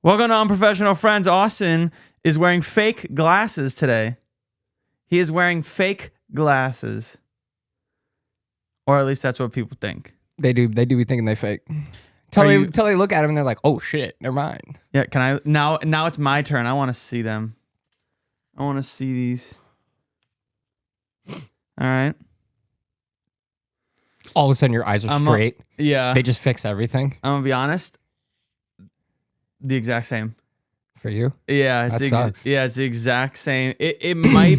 Welcome to Unprofessional Friends. Austin is wearing fake glasses today. He is wearing fake glasses. Or at least that's what people think. They do be thinking they fake. Till they look at him and they're like, oh shit, never mind. Yeah, can I now it's my turn. I want to see them. I want to see these. All right. All of a sudden your eyes are straight. Yeah. They just fix everything. I'm gonna be honest. The exact same. For you? Yeah, That sucks. it's the exact same. It might.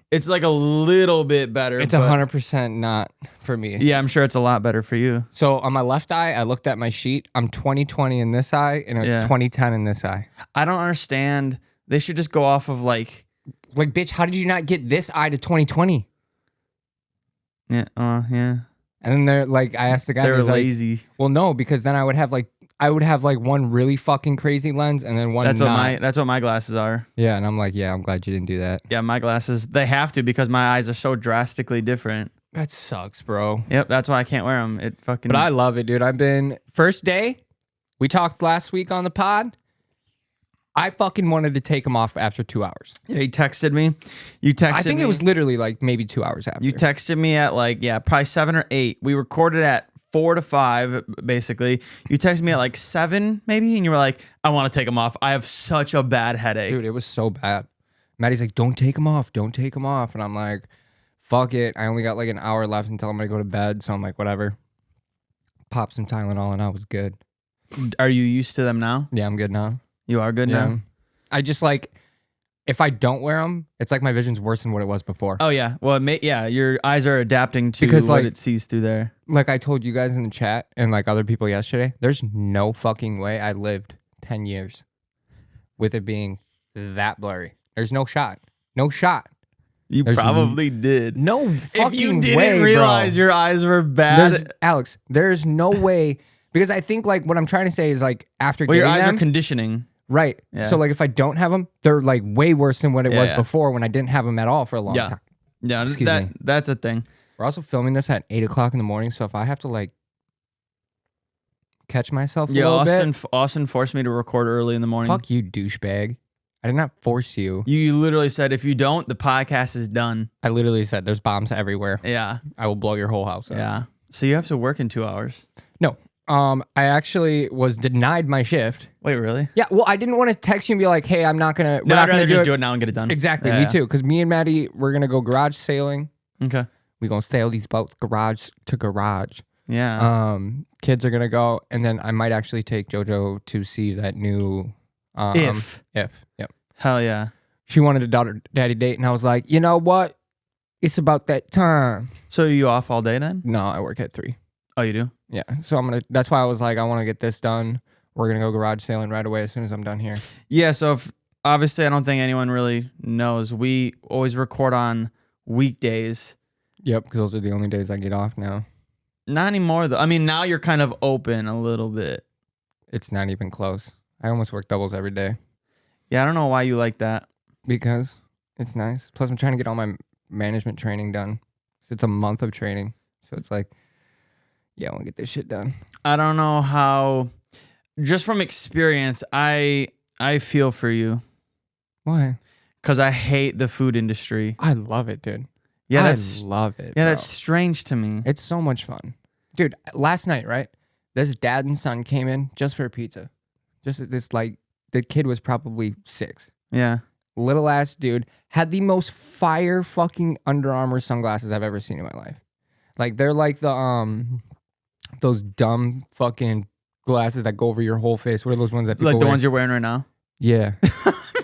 It's like a little bit better. It's 100% not for me. Yeah, I'm sure it's a lot better for you. So on my left eye, I looked at my sheet. I'm 20/20 in this eye, and it's 20/10 in this eye. I don't understand. They should just go off of like, bitch, how did you not get this eye to 20/20? yeah. And then they're like, I asked the guy, they were he's like, lazy. well, no, because then I would have one really fucking crazy lens and then one That's not. what my glasses are. Yeah, and I'm like, yeah, I'm glad you didn't do that. Yeah, my glasses, they have to because my eyes are so drastically different. That sucks, bro. Yep, that's why I can't wear them. It fucking. But I love it, dude. First day, we talked last week on the pod. I fucking wanted to take them off after 2 hours. Yeah, he texted me. I think it was literally like maybe 2 hours after. You texted me at like, probably 7 or 8. We recorded at 4 to 5, basically. You texted me at like 7, maybe, and you were like, I want to take them off. I have such a bad headache. Dude, it was so bad. Maddie's like, don't take them off. Don't take them off. And I'm like, fuck it. I only got like an hour left until I'm going to go to bed. So I'm like, whatever. Pop some Tylenol and I was good. Are you used to them now? Yeah, I'm good now. You are good now? I just like, if I don't wear them, it's like my vision's worse than what it was before. Oh, yeah. Well, your eyes are adapting to what it sees through there. Like I told you guys in the chat and like other people yesterday, there's no fucking way I lived 10 years with it being that blurry. There's no shot. No shot. There's probably did. No fucking way, if you didn't realize your eyes were bad. Alex, there's no way. Because I think like what I'm trying to say is like after getting your eyes them, are conditioning. Right. Yeah. So like if I don't have them, they're like way worse than what it was before when I didn't have them at all for a long time. Yeah, Excuse me. That's a thing. We're also filming this at 8 o'clock in the morning, so if I have to like catch myself a little bit. Austin forced me to record early in the morning. Fuck you, douchebag. I did not force you. You literally said, if you don't, the podcast is done. I literally said, there's bombs everywhere. Yeah. I will blow your whole house up. Yeah. So you have to work in 2 hours. No. I actually was denied my shift. Wait, really? Yeah. Well, I didn't want to text you and be like, hey, I'm not going to. No, I'd rather just do it now and get it done. Exactly. Me too. Because me and Maddie, we're going to go garage sailing. Okay. We're going to sail these boats garage to garage. Yeah. Kids are going to go. And then I might actually take JoJo to see that new. If. Yep. Hell yeah. She wanted a daughter-daddy date. And I was like, you know what? It's about that time. So are you off all day then? No, I work at 3. Oh, you do? Yeah. So that's why I was like, I want to get this done. We're going to go garage sailing right away as soon as I'm done here. Yeah. So obviously I don't think anyone really knows. We always record on weekdays. Yep. Because those are the only days I get off now. Not anymore though. I mean, now you're kind of open a little bit. It's not even close. I almost work doubles every day. Yeah. I don't know why you like that. Because it's nice. Plus I'm trying to get all my management training done. So it's a month of training. So it's like, yeah, I want to get this shit done. I don't know how, just from experience, I feel for you. Why? Because I hate the food industry. I love it, dude. Yeah, I love it. Yeah, bro. that's strange to me. It's so much fun. Dude, last night, right? This dad and son came in just for a pizza. Just this, like, the kid was probably 6. Yeah. Little ass dude. Had the most fire fucking Under Armour sunglasses I've ever seen in my life. Like, they're like the, those dumb fucking glasses that go over your whole face. What are those ones that people like the wear? ones you're wearing right now? Yeah.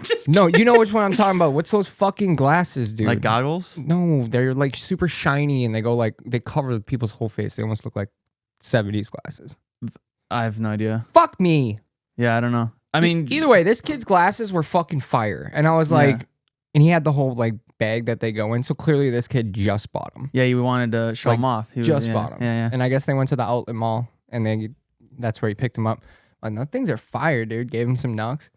Just no, you know which one I'm talking about. What's those fucking glasses, dude? Like goggles? No, they're like super shiny and they go like, they cover people's whole face. They almost look like 70s glasses. I have no idea. Fuck me. Yeah, I don't know. I mean, either way, this kid's glasses were fucking fire. And I was like, and he had the whole like bag that they go in. So clearly this kid just bought them. Yeah, you wanted to show them off. He just bought them. Yeah. And I guess they went to the outlet mall and that's where he picked them up. Like, no, things are fire, dude. Gave him some knocks.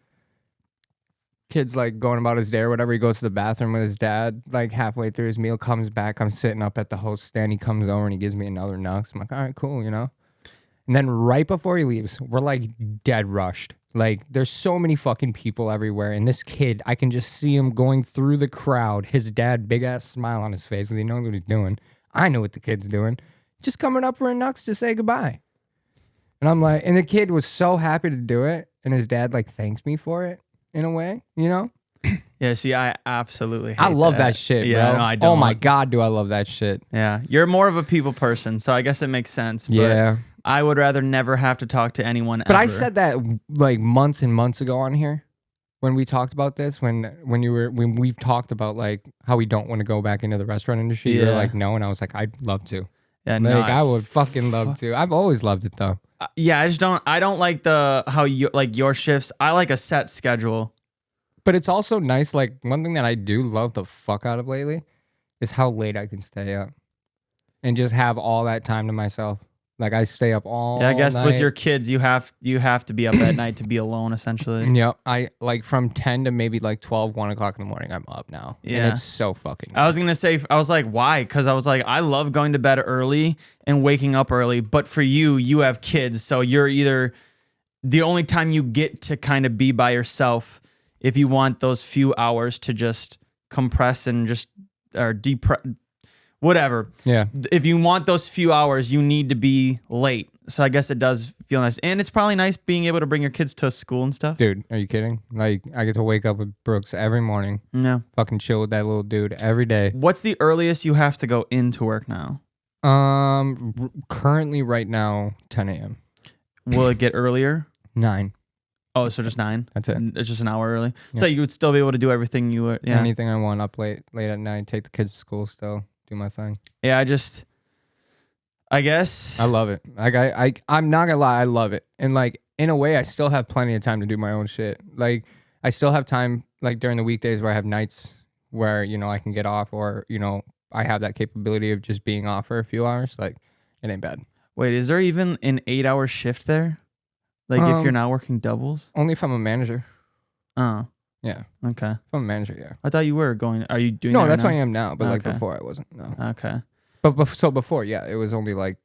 Kid's like going about his day or whatever. He goes to the bathroom with his dad. Like halfway through his meal, comes back. I'm sitting up at the host stand. He comes over and he gives me another knocks. I'm like, all right, cool, you know. And then right before he leaves, we're like dead rushed. Like, there's so many fucking people everywhere. And this kid, I can just see him going through the crowd. His dad, big ass smile on his face. And he knows what he's doing. I know what the kid's doing. Just coming up for a Nux to say goodbye. And I'm like, and the kid was so happy to do it. And his dad, like, thanks me for it in a way, you know? Yeah, see, I absolutely hate I love that shit, yeah, bro. no, I don't. Oh my God, do I love that shit. Yeah, you're more of a people person, so I guess it makes sense. But Yeah. I would rather never have to talk to anyone But ever. I said that like months and months ago on here when we talked about this, when we've talked about like how we don't want to go back into the restaurant industry. You're Yeah. like, no, and I was like, I'd love to. Yeah, Like, no, I would fucking love to. I've always loved it though. Yeah, I don't like how you like your shifts. I like a set schedule. But it's also nice. Like, one thing that I do love the fuck out of lately is how late I can stay up and just have all that time to myself. Like, I stay up all Yeah, I guess night. with your kids, you have to be up at night to be alone, essentially. Yeah, I like from 10 to maybe like 12, 1 o'clock in the morning, I'm up now. Yeah. And it's so fucking I was gonna say, I was like, why? Because I was like, I love going to bed early and waking up early, but for you have kids, so you're either the only time you get to kind of be by yourself if you want those few hours to just compress and just or whatever. Yeah. If you want those few hours, you need to be late. So I guess it does feel nice. And it's probably nice being able to bring your kids to school and stuff. Dude, are you kidding? Like, I get to wake up with Brooks every morning, No. fucking chill with that little dude every day. What's the earliest you have to go into work now? Currently right now, 10 a.m. Will it get earlier? 9. Oh, so just 9? That's it. It's just an hour early. Yeah. So you would still be able to do everything you would. Yeah. Anything I want up late at night, take the kids to school still, do my thing. Yeah, I guess. I love it. Like, I'm not gonna lie, I love it. And like, in a way, I still have plenty of time to do my own shit. Like, I still have time, like during the weekdays where I have nights where, you know, I can get off, or, you know, I have that capability of just being off for a few hours. Like, it ain't bad. Wait, is there even an 8-hour shift there? Like if you're not working doubles? Only if I'm a manager. Oh, Yeah. okay. If I'm a manager, yeah. I thought you were going. Are you doing No, that that's now? what I am now. But like Okay. before, I wasn't. No. Okay. But so before, yeah, it was only like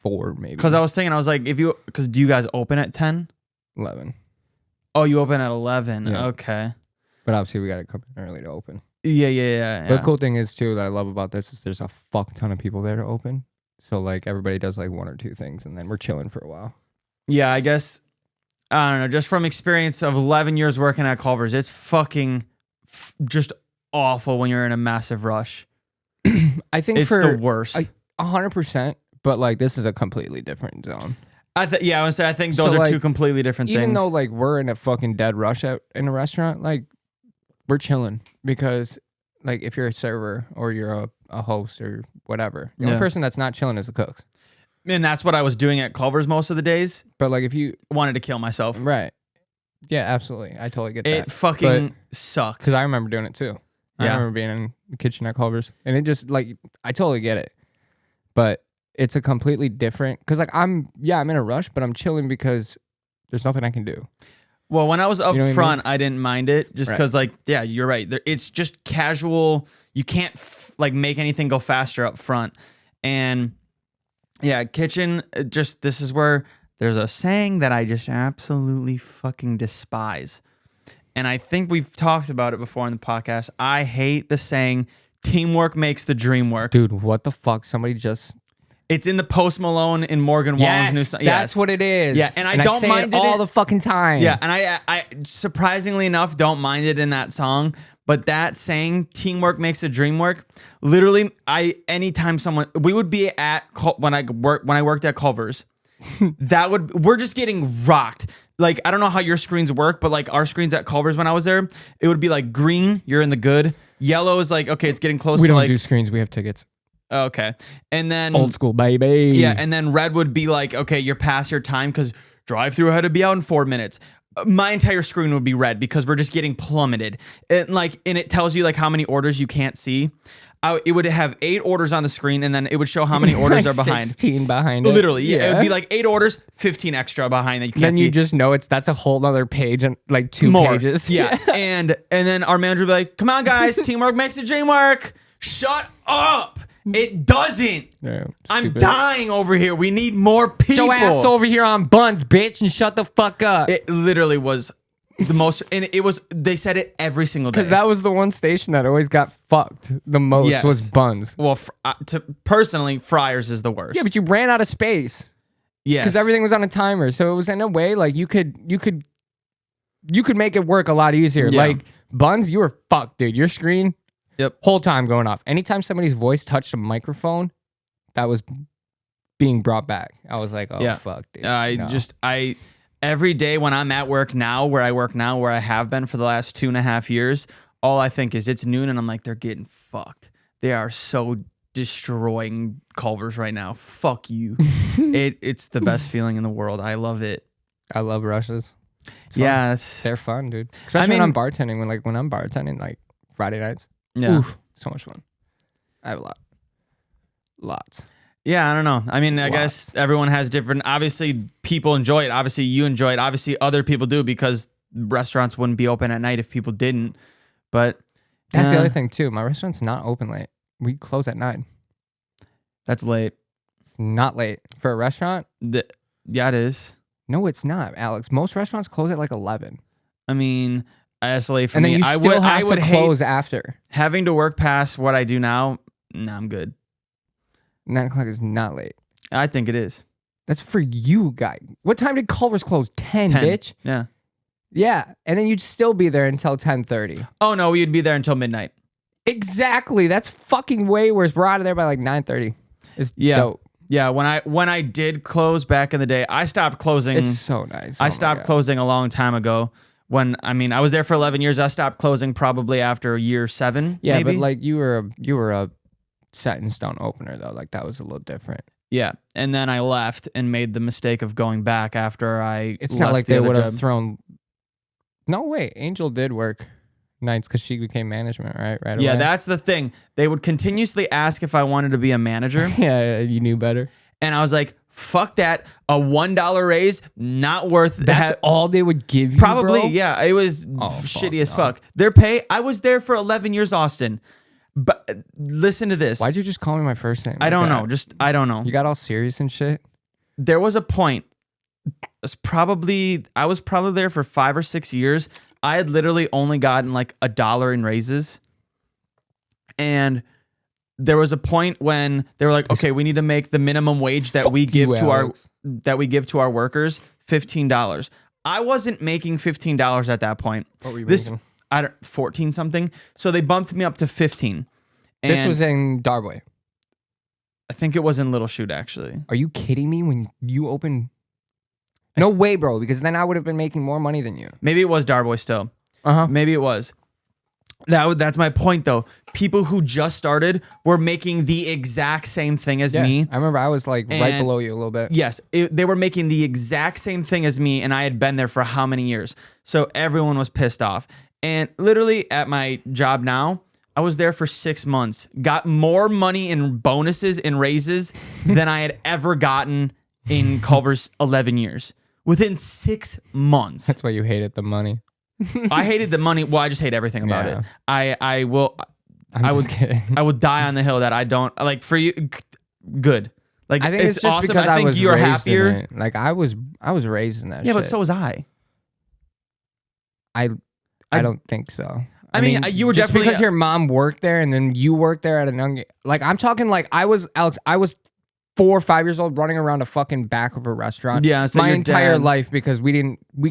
4 maybe. Because I was thinking, I was like, because do you guys open at 10? 11. Oh, you open at 11. Yeah. Okay. But obviously, we got to come in early to open. Yeah. The cool thing is too that I love about this is there's a fuck ton of people there to open. So like everybody does like 1 or 2 things, and then we're chilling for a while. Yeah, I guess. I don't know. Just from experience of 11 years working at Culver's, it's fucking just awful when you're in a massive rush. I think It's for the worst. 100%, but like this is a completely different zone. I would say I think those So, are like, two completely different Even things. though like we're in a fucking dead rush in a restaurant, like we're chilling because like if you're a server or you're a host or whatever, the only Yeah. person that's not chilling is the cooks. And that's what I was doing at Culver's most of the days. But like if you Wanted to kill myself. right, yeah, absolutely, I totally get It that. fucking sucks. Because I remember doing it too. I Yeah. remember being in the kitchen at Culver's, and it just like I totally get it, but it's a completely different. Because like I'm in a rush, but I'm chilling because there's nothing I can do. Well, when I was up You know what I front, I didn't mind it just Right. because, like, yeah, you're right. It's just casual. You can't like make anything go faster up front. And yeah, kitchen. This is where there's a saying that I just absolutely fucking despise. And I think we've talked about it before in the podcast. I hate the saying, teamwork makes the dream work. Dude, what the fuck? Somebody just It's in the Post Malone and Morgan Wallen's new song. that's what it is. Yeah, and I don't say mind it it all in- the fucking time. Yeah, and I surprisingly enough don't mind it in that song, but that saying "teamwork makes the dream work." Literally, anytime we would be at when I worked at Culver's, we're just getting rocked. Like I don't know how your screens work, but like our screens at Culver's when I was there, it would be like green, you're in the good. Yellow is like okay, it's getting close we to don't like do screens. We have tickets. okay, and then Old school, baby. yeah, and then red would be like, okay, you're past your time because drive-through had to be out in 4 minutes. My entire screen would be red because we're just getting plummeted. And it tells you like how many orders you can't see. It would have 8 orders on the screen, and then it would show how many orders are behind. 16 behind it. Literally, yeah. It would be like 8 orders, 15 extra behind that you can't Then see. you just know that's a whole other page and like 2 More. pages. Yeah. and then our manager would be like, come on, guys, teamwork makes the dream work. Shut up. It doesn't. Yeah, I'm stupid. dying over here. We need more people. Get your ass over here on buns, bitch, and shut the fuck up. It literally was the most, and it was. They said it every single day. Because that was the one station that always got fucked the most Yes. was buns. Well, personally, Friars is the worst. Yeah, but you ran out of space yes, because everything was on a timer. So it was in a way like you could make it work a lot easier. Yeah. Like buns, you were fucked, dude. Your screen, Yep. whole time going off. Anytime somebody's voice touched a microphone, that was being brought back. I was like, oh Yeah. fuck, dude. I every day when I'm at work now, where I have been for the last 2.5 years, all I think is it's noon and I'm like, they're getting fucked. They are so destroying Culver's right now. Fuck you. It's the best feeling in the world. I love it. I love rushes. It's fun. Yes. They're fun, dude. Especially when I'm bartending. When I'm bartending, like Friday nights. Yeah. Oof, so much fun. I have a lot. Lots. Yeah, I don't know. I mean, I Lots. guess everyone has different. Obviously, people enjoy it. Obviously, you enjoy it. Obviously, other people do because restaurants wouldn't be open at night if people didn't. But That's the other thing too. My restaurant's not open late. We close at 9. That's late. It's not late for a restaurant. Yeah, it is. No, it's not, Alex. Most restaurants close at like 11. I mean, as late for And then me, you I still would have to hate close after. having to work past what I do now. Nah, I'm good. 9 o'clock is not late. I think it is. That's for you, guy. What time did Culver's close? 10, 10. bitch. Yeah. Yeah, and then you'd still be there until 10:30. Oh no, we'd be there until midnight. Exactly. That's fucking way worse. We're out of there by like 9:30. It's Yeah. dope. Yeah, when I did close back in the day, I stopped closing. It's so nice. I Oh my stopped God. closing a long time ago. I was there for 11 years. I stopped closing probably after year 7. Yeah, maybe. but like you were a set in stone opener though. Like that was a little different. Yeah, and then I left and made the mistake of going back after I. It's left not like the they other would have job. thrown. No way. Angel did work nights because she became management, right? Right Yeah, away. that's the thing. They would continuously ask if I wanted to be a manager, Yeah, you knew better. and I was like, "Fuck that! A $1 raise, not worth." That's all they would give you. Probably, bro? yeah. It was Oh, shitty fuck as no. fuck. Their pay. I was there for 11 years, Austin. But listen to this. Why'd you just call me my first name? I like don't that? know. I don't know. You got all serious and shit. There was a point. I was probably there for 5 or 6 years. I had literally only gotten like $1 in raises, and there was a point when they were like, "Okay, we need to make the minimum wage that we give to Alex. our workers $15." I wasn't making $15 at that point. What were you This making? 14 something. So they bumped me up to 15. And This was in Darboy. I think it was in Little Shoot actually. Are you kidding me? When you open, no way, bro. Because then I would have been making more money than you. Maybe it was Darboy still. Uh huh. Maybe it was. That's my point though. People who just started were making the exact same thing as me. I remember I was like right And- below you a little bit. Yes, they were making the exact same thing as me, and I had been there for how many years? So everyone was pissed off. And literally at my job now, I was there for 6 months, got more money in bonuses and raises than I had ever gotten in Culver's 11 years. Within 6 months. That's why you hated the money. I hated the money. Well, I just hate everything about Yeah. it. I will. I'm I just would. kidding. I would die on the hill that I don't like. For you, good. Like I think it's just awesome. because I I think was you're raised happier. In it. Like I was raised in that. Yeah, shit. but so was I. I don't think so. I mean, you were just definitely- because your mom worked there and then you worked there at a young. Like I'm talking like I was Alex. I was 4 or 5 years old running around a fucking back of a restaurant. Yeah, so my your entire dad- life because we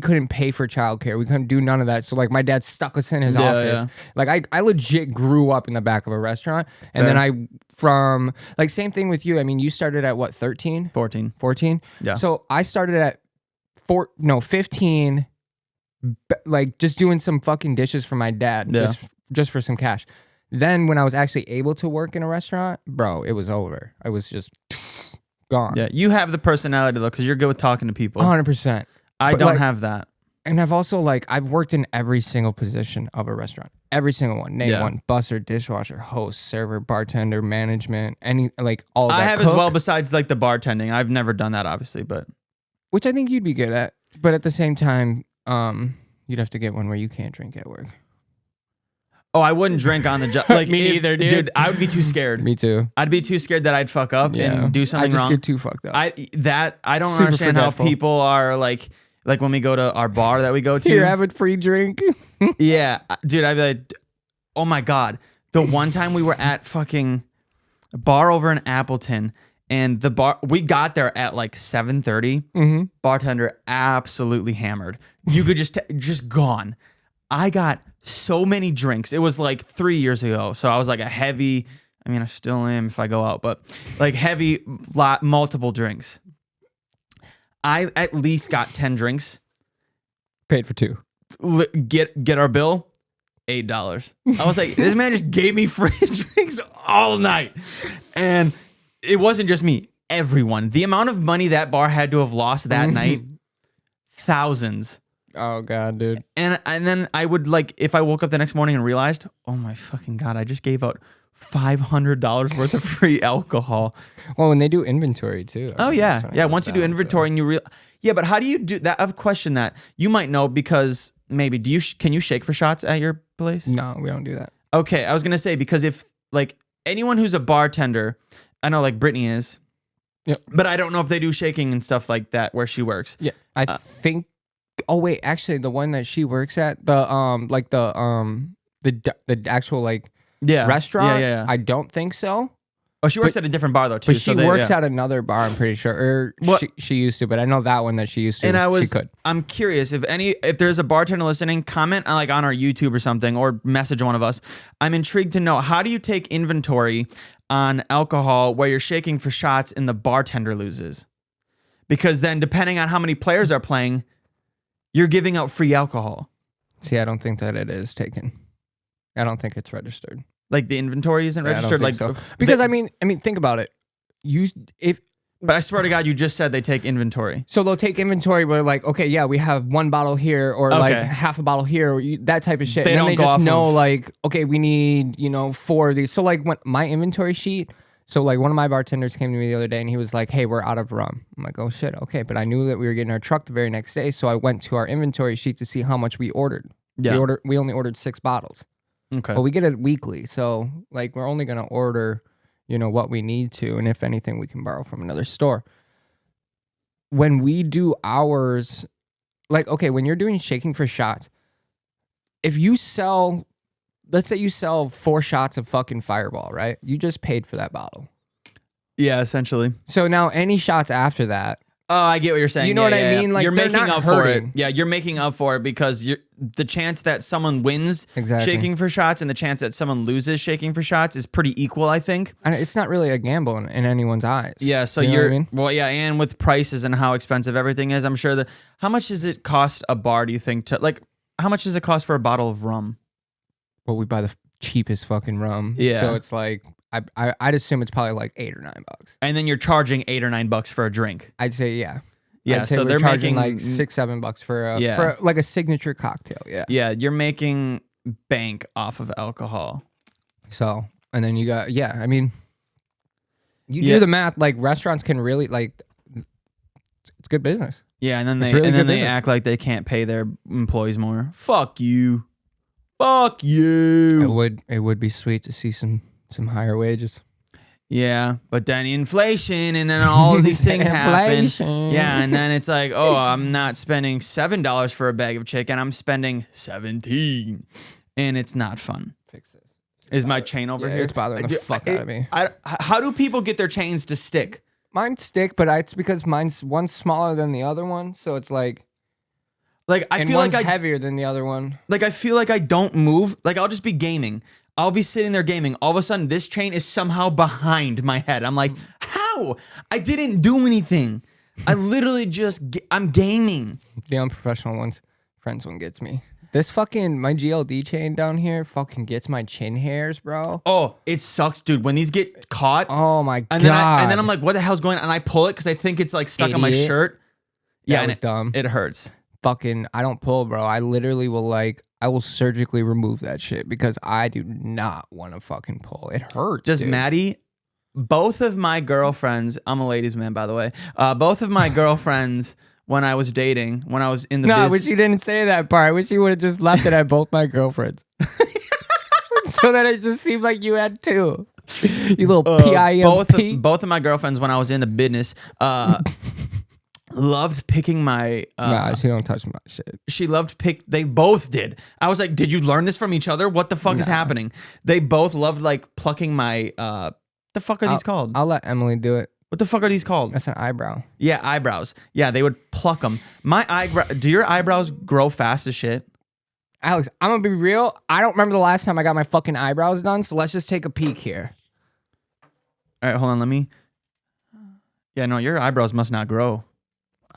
couldn't pay for childcare. We couldn't do none of that. So like my dad stuck us in his Yeah, office. yeah. Like I legit grew up in the back of a restaurant, and Fair. then I from like same thing with you. I mean, you started at what 13, 14. 14? Yeah. So I started at 15. Like just doing some fucking dishes for my dad, Yeah. just for some cash. Then when I was actually able to work in a restaurant, bro, it was over. I was just gone. Yeah, you have the personality though, because you're good with talking to people. 100%. I but, don't like- have that. And I've also I've worked in every single position of a restaurant. Every single one. Name Yeah. one. Busser, dishwasher, host, server, bartender, management, any all of that. I have Cook, as well. Besides like the bartending, I've never done that obviously, but which I think you'd be good at. But at the same time, you'd have to get one where you can't drink at work. Oh, I wouldn't drink on the job. Like Me neither, dude. I would be too scared. Me too. I'd be too scared that I'd fuck up and do something I just wrong. get too fucked up. I don't Super understand forgetful. how people are like when we go to our bar that we go to. Here, have a free drink. Yeah, dude, I'd be like, oh my God. The one time we were at fucking a bar over in Appleton, and the bar, we got there at like 7:30. Mm-hmm. Bartender absolutely hammered. You could just gone. I got so many drinks. It was like 3 years ago. So I was like a heavy, I mean, I still am if I go out, but like heavy, multiple drinks. I at least got 10 drinks. Paid for 2. Get our bill, $8. I was like, this man just gave me free drinks all night. And it wasn't just me, everyone. The amount of money that bar had to have lost that night, thousands. Oh God, dude. And then I would like, if I woke up the next morning and realized, oh my fucking God, I just gave out $500 worth of free alcohol. Well, when they do inventory too. Oh yeah. Yeah. Once you do inventory and you yeah, but how do you do that? I've questioned that. You might know because maybe can you shake for shots at your place? No, we don't do that. Okay. I was going to say, because if like anyone who's a bartender, I know like Brittany is, yep. But I don't know if they do shaking and stuff like that where she works. Yeah. I think, oh wait, actually the one that she works at, the actual like restaurant. Yeah. I don't think so. Oh, she works at a different bar though too. But she works at another bar, I'm pretty sure. Or she used to, but I know that one that she used to. And she could. I'm curious if there's a bartender listening, comment on like on our YouTube or something, or message one of us. I'm intrigued to know, how do you take inventory on alcohol where you're shaking for shots and the bartender loses? Because then depending on how many players are playing, you're giving out free alcohol. See, I don't think that it is taken. I don't think it's registered. Like the inventory isn't registered, like so. Because I mean, think about it. But I swear to God, you just said they take inventory. So they'll take inventory where like, okay, yeah, we have 1 bottle here, or like half a bottle here, or that type of shit. They and then don't they go just off know of... like, okay, we need 4 of these. So like when my inventory sheet. So like one of my bartenders came to me the other day and he was like, hey, we're out of rum. I'm like, oh shit, okay. But I knew that we were getting our truck the very next day. So I went to our inventory sheet to see how much we ordered. Yeah. We only ordered 6 bottles. Okay. But we get it weekly. So like we're only going to order, what we need to. And if anything, we can borrow from another store. When we do ours, like, okay, when you're doing shaking for shots, if you sell... Let's say you sell 4 shots of fucking Fireball, right? You just paid for that bottle. Yeah, essentially. So now any shots after that. Oh, I get what you're saying. You know what I mean? Like you're making up for it. hurting. Yeah, you're making up for it because the chance that someone wins shaking for shots and the chance that someone loses shaking for shots is pretty equal, I think. And it's not really a gamble in anyone's eyes. Yeah, so you know what I mean? Well, yeah, and with prices and how expensive everything is, I'm sure that how much does it cost a bar, do you think, how much does it cost for a bottle of rum? Well, we buy the cheapest fucking rum. Yeah. So it's like I'd assume it's probably like $8 or $9. And then you're charging $8 or $9 for a drink. I'd say yeah. Yeah, I'd say so they're charging making like $6-7 for like a signature cocktail. Yeah. Yeah, you're making bank off of alcohol. So, and then you got I mean, you do the math. Like restaurants can really like, it's good business. Yeah, and then they act like they can't pay their employees more. Fuck you. Fuck you. It would be sweet to see some higher wages. Yeah, but then inflation and then all of these things happen. Yeah, and then it's like, oh, I'm not spending $7 for a bag of chicken. I'm spending $17, and it's not fun. Fix this. Is my chain over here? It's bothering the fuck out of me. How do people get their chains to stick? Mine stick, but it's because one's smaller than the other one, so it's like. Like I feel like one's heavier than the other one. Like I feel like I don't move. Like I'll just be gaming. I'll be sitting there gaming. All of a sudden, this chain is somehow behind my head. I'm like, how? I didn't do anything. I literally I'm gaming. The unprofessional friends one gets me. This fucking, my GLD chain down here fucking gets my chin hairs, bro. Oh, it sucks, dude. When these get caught. Oh my God. And then I'm like, what the hell's going on? And I pull it because I think it's like stuck on my shirt. Yeah, that was dumb. It hurts. Fucking, I don't pull, bro. I literally will I will surgically remove that shit because I do not want to fucking pull. It hurts. Does dude. Maddie, both of my girlfriends, I'm a ladies' man, by the way. Both of my girlfriends, when I was dating, when I was in the I wish you didn't say that part. I wish you would have just left it at both my girlfriends. so that it just seemed like you had two. You little PIMP. Both of my girlfriends when I was in the business loved picking my nah, she don't touch my shit. She loved they both did. I was like, did you learn this from each other? What the fuck is happening? They both loved like plucking my the fuck are these called? I'll let Emily do it. What the fuck are these called? That's an eyebrow. Yeah, eyebrows. Yeah, they would pluck them. Do your eyebrows grow fast as shit? Alex, I'm gonna be real. I don't remember the last time I got my fucking eyebrows done, so let's just take a peek here. All right, hold on, let me. Yeah, no, your eyebrows must not grow.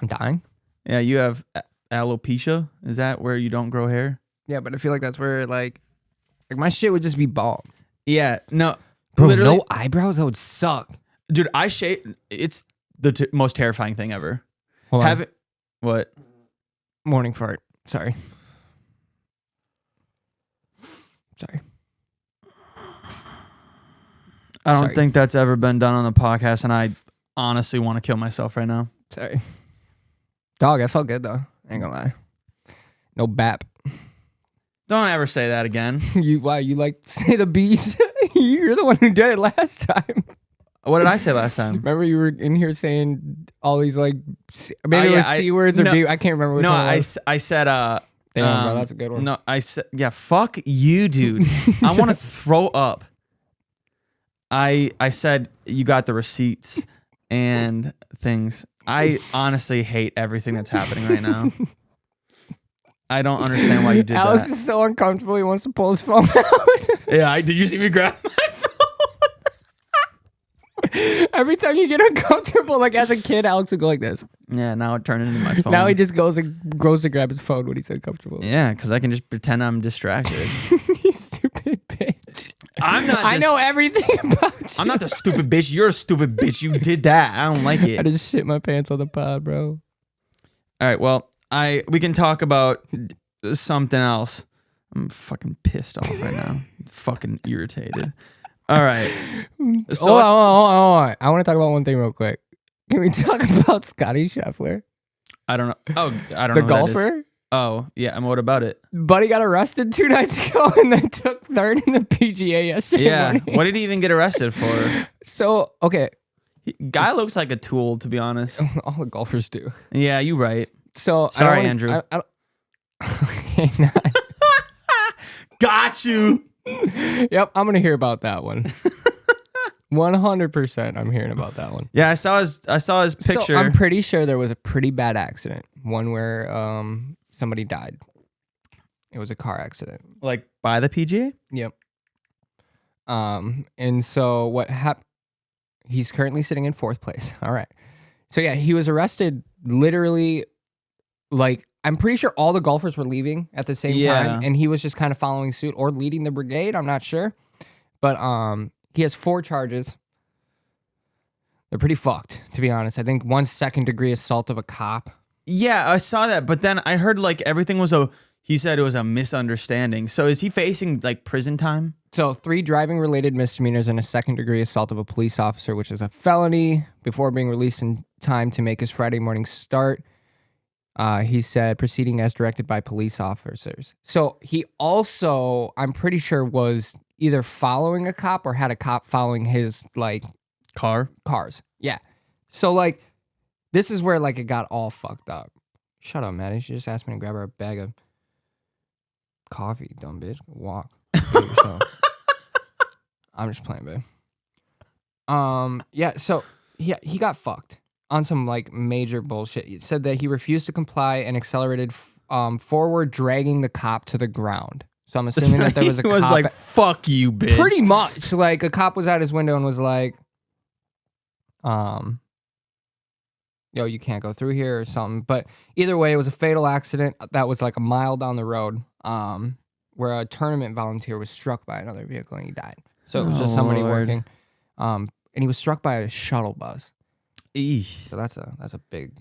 I'm dying. Yeah, you have alopecia. Is that where you don't grow hair? Yeah, but I feel like that's where like my shit would just be bald. Yeah, no. Bro, literally, no eyebrows? That would suck. Dude, I shave. It's the most terrifying thing ever. Hold on. What? Morning fart. Sorry. I don't think that's ever been done on the podcast, and I honestly want to kill myself right now. Sorry. Dog, I felt good though. Ain't gonna lie. No bap. Don't ever say that again. You like to say the bees? You're the one who did it last time. What did I say last time? Remember you were in here saying all these like maybe it was C words or B. I can't remember which one it was. I said damn, bro, that's a good one. No, I said fuck you, dude. I want to throw up. I said you got the receipts and things. I honestly hate everything that's happening right now. I don't understand why you did Alex that. is so uncomfortable. He wants to pull his phone out. Yeah, did you see me grab my phone? Every time you get uncomfortable, like as a kid, Alex would go like this. Yeah, now it turned into my phone. Now he just goes to grab his phone when he's uncomfortable. Yeah, because I can just pretend I'm distracted. You stupid bitch. I'm not. I know everything about you. I'm not the stupid bitch. You're a stupid bitch. You did that. I don't like it. I just shit my pants on the pod, bro. All right. Well, we can talk about something else. I'm fucking pissed off right now. Fucking irritated. All right. So hold on. I want to talk about one thing real quick. Can we talk about Scotty Scheffler? I don't know. Oh, I don't know. The The golfer? Oh, yeah. And what about it? Buddy got arrested 2 nights ago and then took third in the PGA yesterday morning. What did he even get arrested for? So, okay. Guy looks like a tool, to be honest. All the golfers do. Yeah, you're right. So sorry, Andrew. Got you. Yep, I'm gonna hear about that one. 100%, I'm hearing about that one. Yeah, I saw his picture. So I'm pretty sure there was a pretty bad accident, one where somebody died. It was a car accident, like by the PGA. Yep. And so what happened? He's currently sitting in 4th place. All right. So yeah, he was arrested literally. Like, I'm pretty sure all the golfers were leaving at the same time, and he was just kind of following suit or leading the brigade. I'm not sure, but he has 4 charges. They're pretty fucked, to be honest. I think 1 second-degree assault of a cop. Yeah, I saw that, but then I heard like everything was he said it was a misunderstanding. So is he facing like prison time? So 3 driving-related misdemeanors and a second-degree assault of a police officer, which is a felony, before being released in time to make his Friday morning start. He said, proceeding as directed by police officers. So he also, I'm pretty sure, was either following a cop or had a cop following his, like... Cars. Yeah. So, like, this is where, like, it got all fucked up. Shut up, Maddie. She just asked me to grab her a bag of coffee, dumb bitch. Walk. I'm just playing, babe. Yeah, so he got fucked on some like major bullshit. He said that he refused to comply and accelerated forward, dragging the cop to the ground. So I'm assuming that there was a cop. He was like, fuck you, bitch. Pretty much. Like, a cop was at his window and was like, yo, you can't go through here or something. But either way, it was a fatal accident that was like a mile down the road, where a tournament volunteer was struck by another vehicle and he died. So it was just somebody working. And he was struck by a shuttle bus. Eesh. So that's a big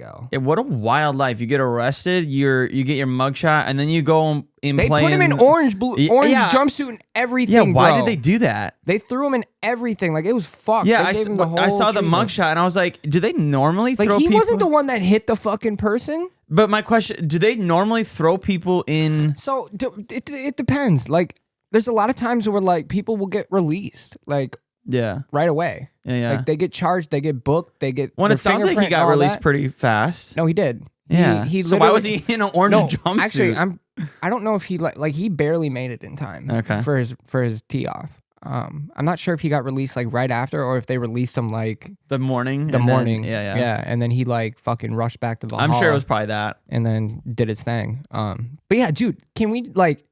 L. Yeah, what a wild life. You get arrested, you get your mugshot, and then you go and they play. They put him in orange jumpsuit and everything. Yeah, why bro. did they do that? They threw him in everything. Like, it was fucked. Yeah, I saw the mugshot and I was like, do they normally throw people? Like, he wasn't the one that hit the fucking person. But my question, do they normally throw people in? So it depends. Like, there's a lot of times where like people will get released like Yeah. right away. Yeah. Like they get charged, they get booked, they get. Well, their it sounds like he fingerprint and got all released that. pretty fast. No, he did. Yeah. He so why was literally- he in an orange jumpsuit? Actually, I don't know if he like he barely made it in time. Okay. For his tee off. I'm not sure if he got released like right after or if they released him like the morning. the morning. Yeah. And then he like fucking rushed back to Valhalla. I'm sure it was probably that. And then did his thing. But yeah, dude, can we like,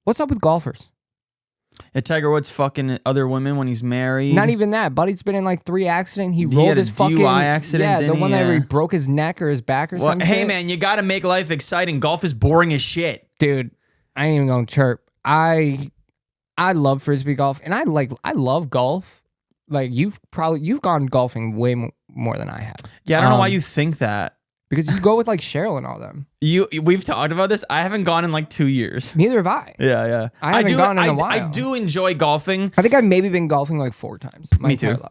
what's up with golfers? Yeah, Tiger Woods fucking other women when he's married. Not even that. Buddy's been in like 3 accidents. He He rolled had a his fucking DUI accident, Yeah, the didn't one he? that he Yeah. broke his neck or his back or Well, something. hey man, you got to make life exciting. Golf is boring as shit. Dude, I ain't even gonna chirp. I love frisbee golf, and I love golf. Like you've gone golfing way more than I have. Yeah, I don't know why you think that. Because you go with like Cheryl and all them. We've talked about this. I haven't gone in like 2 years. Neither have I. Yeah. I haven't gone in a while. I do enjoy golfing. I think I've maybe been golfing like 4 times. My Me too. entire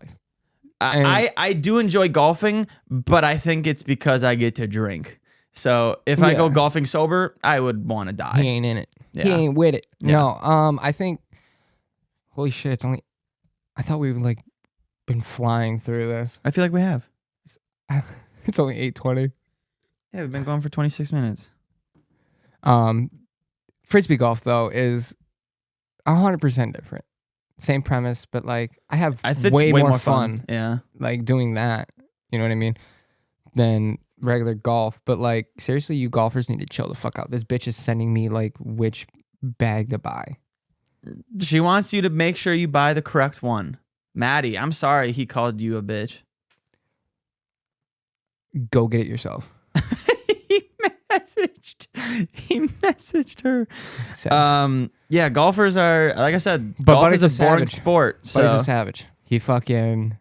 life. I do enjoy golfing, but I think it's because I get to drink. So if I go Yeah. golfing sober, I would want to die. He ain't in it. He Yeah. ain't with it. Yeah. No. I think. Holy shit! It's only. I thought we've like been flying through this. I feel like we have. It's only 8:20. Yeah, we've been going for 26 minutes. Frisbee golf though is 100% different. Same premise, but like I have It's way more fun Yeah. like doing that. You know what I mean? Than regular golf. But like seriously, you golfers need to chill the fuck out. This bitch is sending me like which bag to buy. She wants you to make sure you buy the correct one. Maddie, I'm sorry he called you a bitch. Go get it yourself. He messaged her. Savage. Yeah, golfers are, like I said, But golf Buddy's is a a boring savage. sport. But he's So a savage. He fucking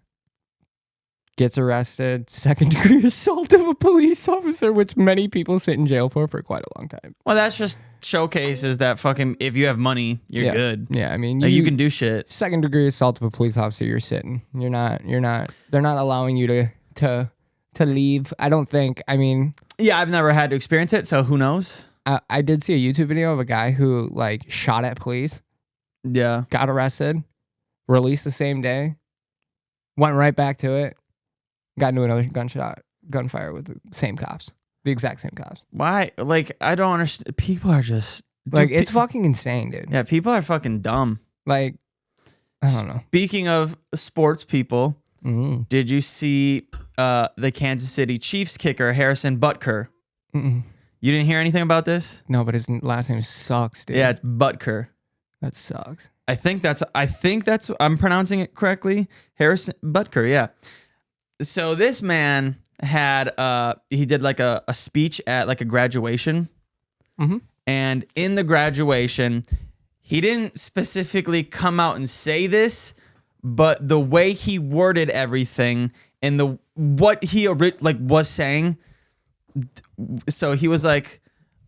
gets arrested, 2nd-degree assault of a police officer, which many people sit in jail for quite a long time. well, that's just showcases that fucking if you have money, you're Yeah. good. Yeah, I mean, Like, you can do shit. 2nd-degree assault of a police officer. You're sitting. You're not. They're not allowing you to leave. I don't think. I mean, Yeah, I've never had to experience it, so who knows? I did see a YouTube video of a guy who like shot at police, Yeah. got arrested, released the same day, went right back to it, got into another gunfire with the same cops, the exact same cops. Why? Like, I don't understand. People are just Like dude, it's fucking insane, dude. yeah, people are fucking dumb. Like I don't know. Speaking of sports people, Mm-mm. did you see the Kansas City Chiefs kicker Harrison Butker? Mm-mm. You didn't hear anything about this? No, but his last name sucks, dude. Yeah, it's Butker. That sucks. I think that's I'm pronouncing it correctly. Harrison Butker, yeah. So this man had he did like a speech at like a graduation. Mhm. And in the graduation, he didn't specifically come out and say this, but the way he worded everything and the what he like was saying. So he was like,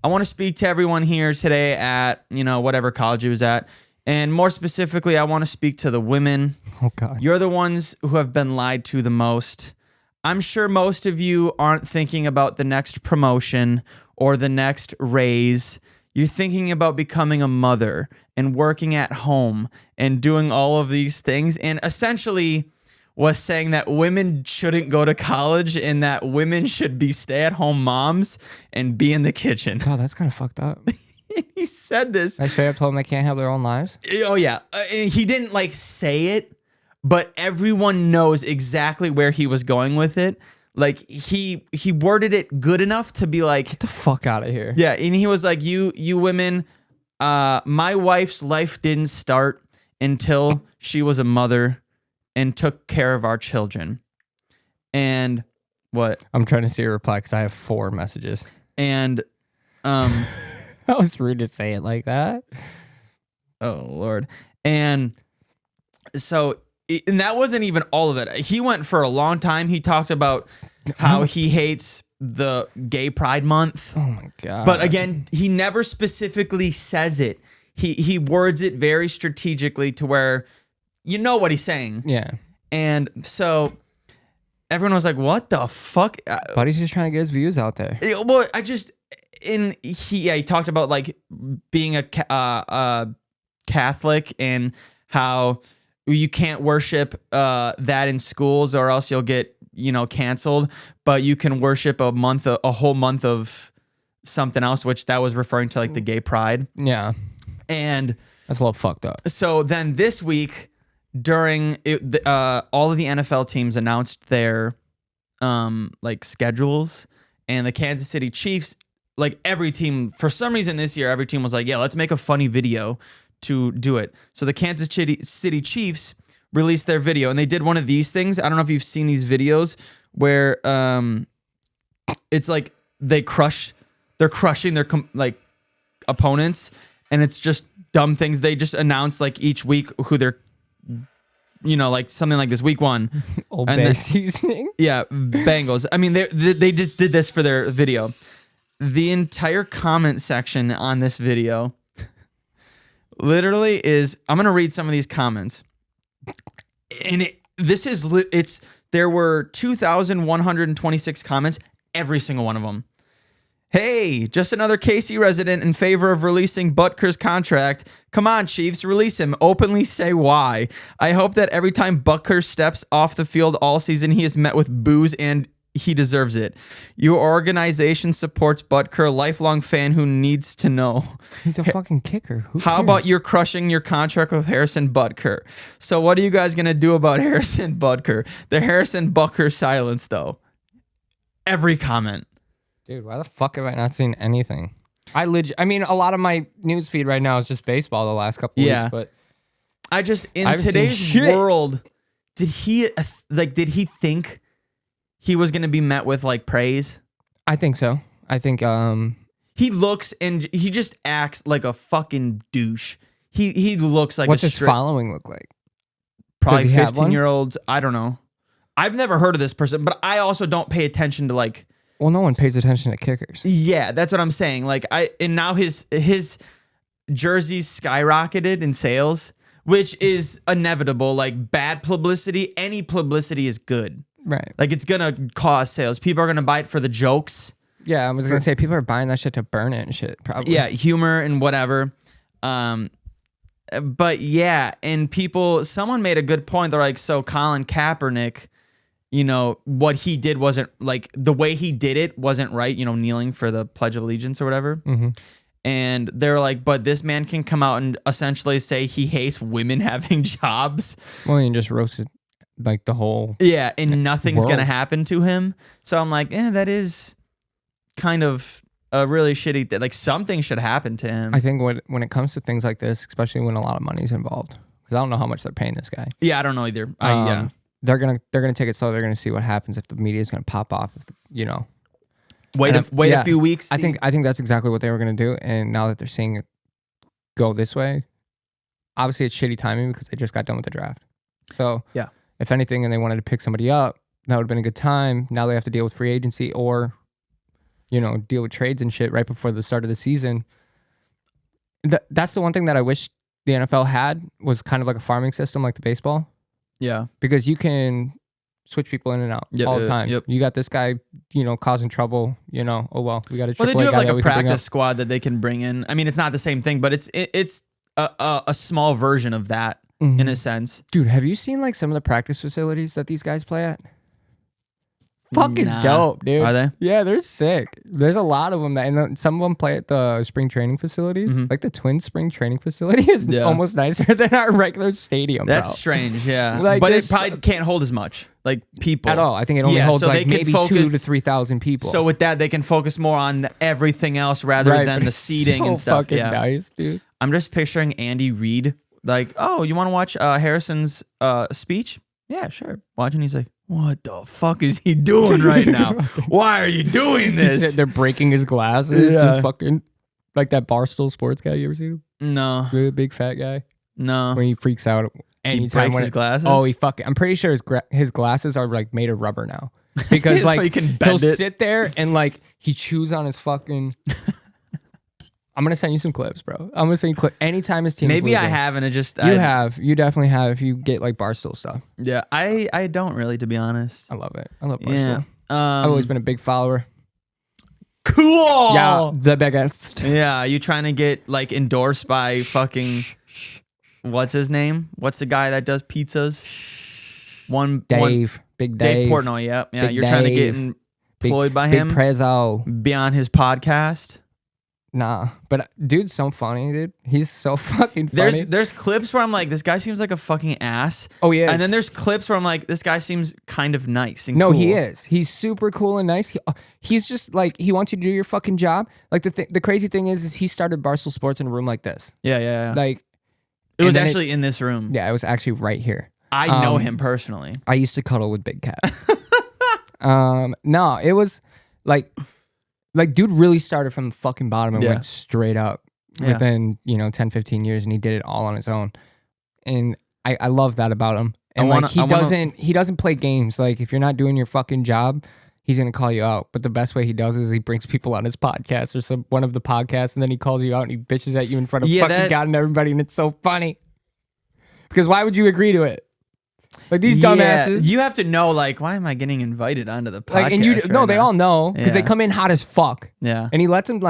I want to speak to everyone here today at, whatever college he was at. And more specifically, I want to speak to the women. Oh God. You're the ones who have been lied to the most. I'm sure most of you aren't thinking about the next promotion or the next raise. You're thinking about becoming a mother and working at home and doing all of these things. And essentially was saying that women shouldn't go to college and that women should be stay-at-home moms and be in the kitchen. God, that's kind of fucked up. He said this. I straight up told him they can't have their own lives. Oh yeah, and he didn't like say it, but everyone knows exactly where he was going with it. Like he worded it good enough to be like, Get the fuck out of here. yeah, and he was like, you women, my wife's life didn't start until she was a mother and took care of our children. And what? I'm trying to see a reply because I have 4 messages. And That was rude to say it like that. oh Lord. And so and that wasn't even all of it. He went for a long time. He talked about how he hates the Gay Pride Month. Oh my God. But again, he never specifically says it. He words it very strategically to where you know what he's saying. Yeah. And so everyone was like, what the fuck? Buddy's just trying to get his views out there. Well, he talked about like being Catholic and how you can't worship that in schools or else you'll get, canceled, but you can worship a whole month of something else, which that was referring to like the gay pride. Yeah. And That's a little fucked up. so then this week during all of the NFL teams announced their like schedules, and the Kansas City Chiefs, like every team, for some reason this year, every team was like, yeah, let's make a funny video to do it. So the Kansas City Chiefs released their video, and they did one of these things. I don't know if you've seen these videos where it's like they're crushing their like opponents, and it's just dumb things. They just announce like each week who they're, like something like this week 1. Old And Bay then- seasoning. Yeah, Bengals. I mean, they just did this for their video. The entire comment section on this video literally is, I'm gonna read some of these comments, and there were 2,126 comments, every single one of them. Hey, just another KC resident in favor of releasing Butker's contract. Come on, Chiefs, release him. Openly say why. I hope that every time Butker steps off the field all season, he is met with boos, and he deserves it. Your organization supports Butker, a lifelong fan who needs to know. He's a fucking kicker. Who How cares? about you're crushing your contract with Harrison Butker? So what are you guys going to do about Harrison Butker? The Harrison Butker silence, though. Every comment. Dude, why the fuck have I not seen anything? I mean, a lot of my news feed right now is just baseball the last couple Yeah. weeks, but I just, in I haven't seen today's shit. world, did he think he was going to be met with like praise? I think so. I think He looks and he just acts like a fucking douche. He looks like what's a his following look like? probably does he have one? 15-year-olds. I don't know. I've never heard of this person, but I also don't pay attention to like. Well, no one pays attention to kickers. Yeah, that's what I'm saying. Like now his jerseys skyrocketed in sales, which is inevitable. Like bad publicity, any publicity is good. Right. Like it's gonna cause sales. People are gonna buy it for the jokes. Yeah, I was gonna say people are buying that shit to burn it and shit. Probably. Yeah, humor and whatever. But yeah, and someone made a good point. They're like, so Colin Kaepernick, what he did wasn't like the way he did it wasn't right, kneeling for the Pledge of Allegiance or whatever. Mm-hmm. And they're like, but this man can come out and essentially say he hates women having jobs. Well, you just roasted like the whole. Yeah, and nothing's World. going to happen to him. So I'm like, that is kind of a really shitty thing. Like something should happen to him. I think when it comes to things like this, especially when a lot of money's involved, because I don't know how much they're paying this guy. Yeah, I don't know either. Yeah. They're gonna take it slow. They're gonna see what happens if the media is gonna pop off. Wait yeah, a few weeks. I think that's exactly what they were gonna do. And now that they're seeing it go this way, obviously it's shitty timing because they just got done with the draft. So Yeah. if anything, and they wanted to pick somebody up, that would have been a good time. Now they have to deal with free agency or, deal with trades and shit right before the start of the season. That's the one thing that I wish the NFL had was kind of like a farming system like the baseball. Yeah. Because you can switch people in and out all the time. Yep. You got this guy, causing trouble, oh well, we got a AAA Well, they do have guy like that a we can bring practice up. squad that they can bring in. I mean, it's not the same thing, but it's a small version of that Mhm. in a sense. Dude, have you seen like some of the practice facilities that these guys play at? Fucking Nah. dope, dude. Are they? Yeah, they're sick. There's a lot of them and some of them play at the spring training facilities. Mhm. Like the Twins spring training facility is Yeah. almost nicer than our regular stadium. That's bro. strange, yeah. Like, but it there's probably can't hold as much, like people At all. I think it only Yeah, holds so they like can maybe focus- 2,000 to 3,000 people. So with that, they can focus more on everything else rather Right, than but the it's seating so and stuff. fucking Yeah, nice, dude. I'm just picturing Andy Reid, like, oh, you want to watch Harrison's speech? Yeah, sure. Watching, he's like, what the fuck is he doing right now? Why are you doing this? They're breaking his glasses. Yeah. Just fucking like that Barstool Sports guy. You ever seen him? No, The big fat guy. no. When he freaks out He anytime breaks when his glasses. Oh, he fucking. I'm pretty sure his glasses are like made of rubber now because So like he can he'll bend it. sit there and like he chews on his fucking. I'm gonna send you some clips, bro. I'm gonna send you clip anytime his team. Maybe I haven't. It just You definitely have. If you get like Barstool stuff, Yeah, I don't really, to be honest. I love it. I love Barstool. Yeah. I've always been a big follower. cool. Yeah, the biggest. Yeah, you trying to get like endorsed by fucking what's his name? What's the guy that does pizzas? Big Dave. Dave Portnoy. Yeah. Big You're trying to get Dave. employed by Big him. Prezzo. Be on his podcast. Nah, but dude's so funny, dude. He's so fucking funny. There's clips where I'm like, this guy seems like a fucking ass. Oh, he is. And then there's clips where I'm like, this guy seems kind of nice and No, cool. he is. He's super cool and nice. He's just like, he wants you to do your fucking job. Like the crazy thing is he started Barstool Sports in a room like this. Yeah. Like It was and then actually in this room. Yeah, it was actually right here. I know him personally. I used to cuddle with Big Cat. No, it was like dude really started from the fucking bottom and went straight up within, 10, 15 years, and he did it all on his own. And I love that about him. And he doesn't play games. Like if you're not doing your fucking job, he's gonna call you out. But the best way he does is he brings people on his podcast or one of the podcasts, and then he calls you out and he bitches at you in front of fucking God and everybody, and it's so funny. Because why would you agree to it? Like these dumbasses. You have to know, like, why am I getting invited onto the podcast? Like, and they all know because they come in hot as fuck. Yeah. And he lets them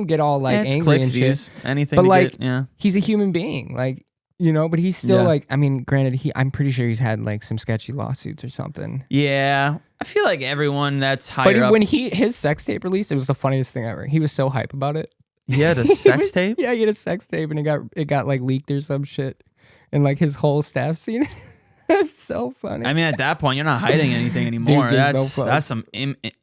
get all like it's angry clicks, and views, shit. anything. But to like, get, he's a human being, like, but he's still like, I mean, granted, I'm pretty sure he's had like some sketchy lawsuits or something. Yeah. I feel like everyone that's higher up. When his sex tape released, it was the funniest thing ever. He was so hype about it. He had a sex tape? Yeah, he had a sex tape, and it got like leaked or some shit, and like his whole staff seen it. That's so funny. I mean, at that point, you're not hiding anything anymore. Dude, that's some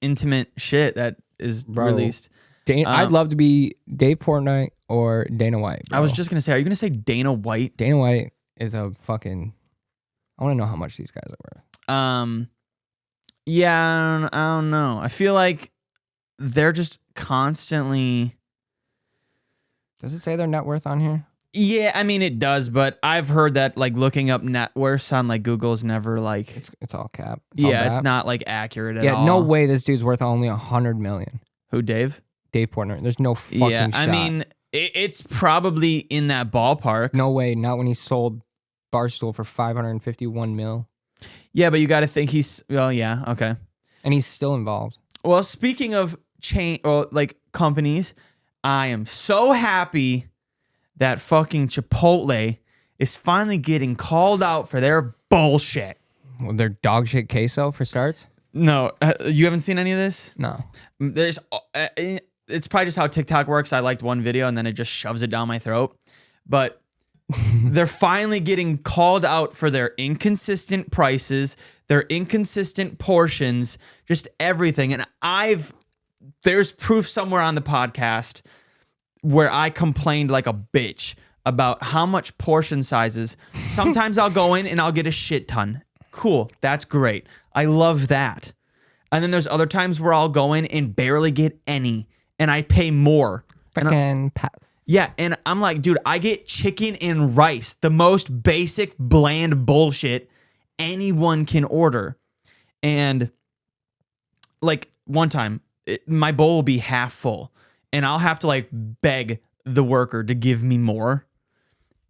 intimate shit that is released. I'd love to be Dave Portnoy or Dana White. Bro. I was just gonna say, are you gonna say Dana White? Dana White is a fucking. I want to know how much these guys are worth. Yeah, I don't know. I feel like they're just constantly. Does it say their net worth on here? Yeah, I mean it does, but I've heard that like looking up net worths on like Google's never like it's all cap. It's not like accurate at all. Yeah, no way this dude's worth only 100 million. Who, Dave? Dave Portnoy. There's no fucking shot. I mean it's probably in that ballpark. No way, not when he sold Barstool for 551 mil. Yeah, but you got to think okay. And he's still involved. Well, speaking of companies, I am so happy that fucking Chipotle is finally getting called out for their bullshit. Well, their dog shit queso for starts? No, you haven't seen any of this? No. It's probably just how TikTok works. I liked one video and then it just shoves it down my throat. But they're finally getting called out for their inconsistent prices, their inconsistent portions, just everything. And there's proof somewhere on the podcast where I complained like a bitch about how much portion sizes. Sometimes I'll go in and I'll get a shit ton. Cool. That's great. I love that. And then there's other times where I'll go in and barely get any and I pay more. Freaking pass. Yeah. And I'm like, dude, I get chicken and rice, the most basic, bland bullshit anyone can order. And like one time, my bowl will be half full. And I'll have to like beg the worker to give me more.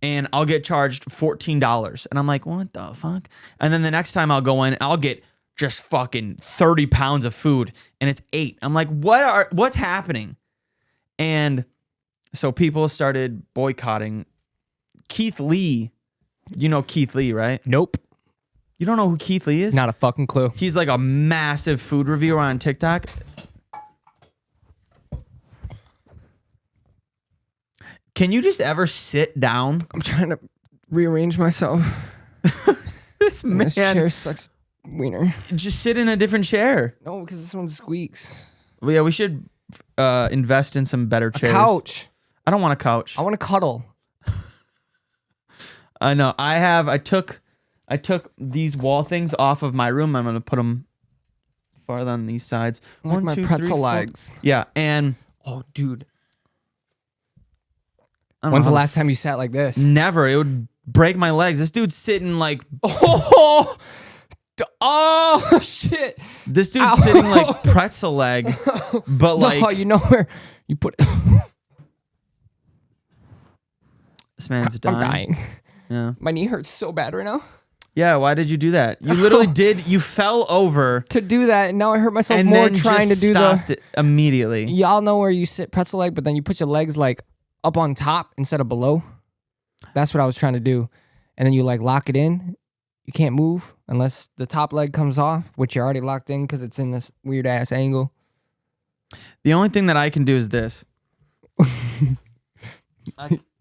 And I'll get charged $14. And I'm like, what the fuck? And then the next time I'll go in, I'll get just fucking 30 pounds of food. And it's 8. I'm like, what's happening? And so people started boycotting Keith Lee. You know Keith Lee, right? Nope. You don't know who Keith Lee is? Not a fucking clue. He's like a massive food reviewer on TikTok. Can you just ever sit down? I'm trying to rearrange myself. This chair sucks wiener. Just sit in a different chair. No, because this one squeaks. Well, yeah, we should invest in some better chairs. A couch. I don't want a couch. I want to cuddle. I know. I took these wall things off of my room. I'm gonna put them farther on these sides. Like my pretzel legs. Yeah, and oh, dude. When's the last time you sat like this? Never. It would break my legs. This dude's sitting like oh shit. This dude's sitting like pretzel leg, but like you know where you put. This man's dying. I'm dying. Yeah. My knee hurts so bad right now. Yeah, why did you do that? You literally you fell over to do that, and now I hurt myself and more then trying just to do stopped it immediately. Y'all know where you sit pretzel leg, but then you put your legs like up on top instead of below. That's what I was trying to do. And then you like lock it in. You can't move unless the top leg comes off, which you're already locked in because it's in this weird ass angle. The only thing that I can do is this.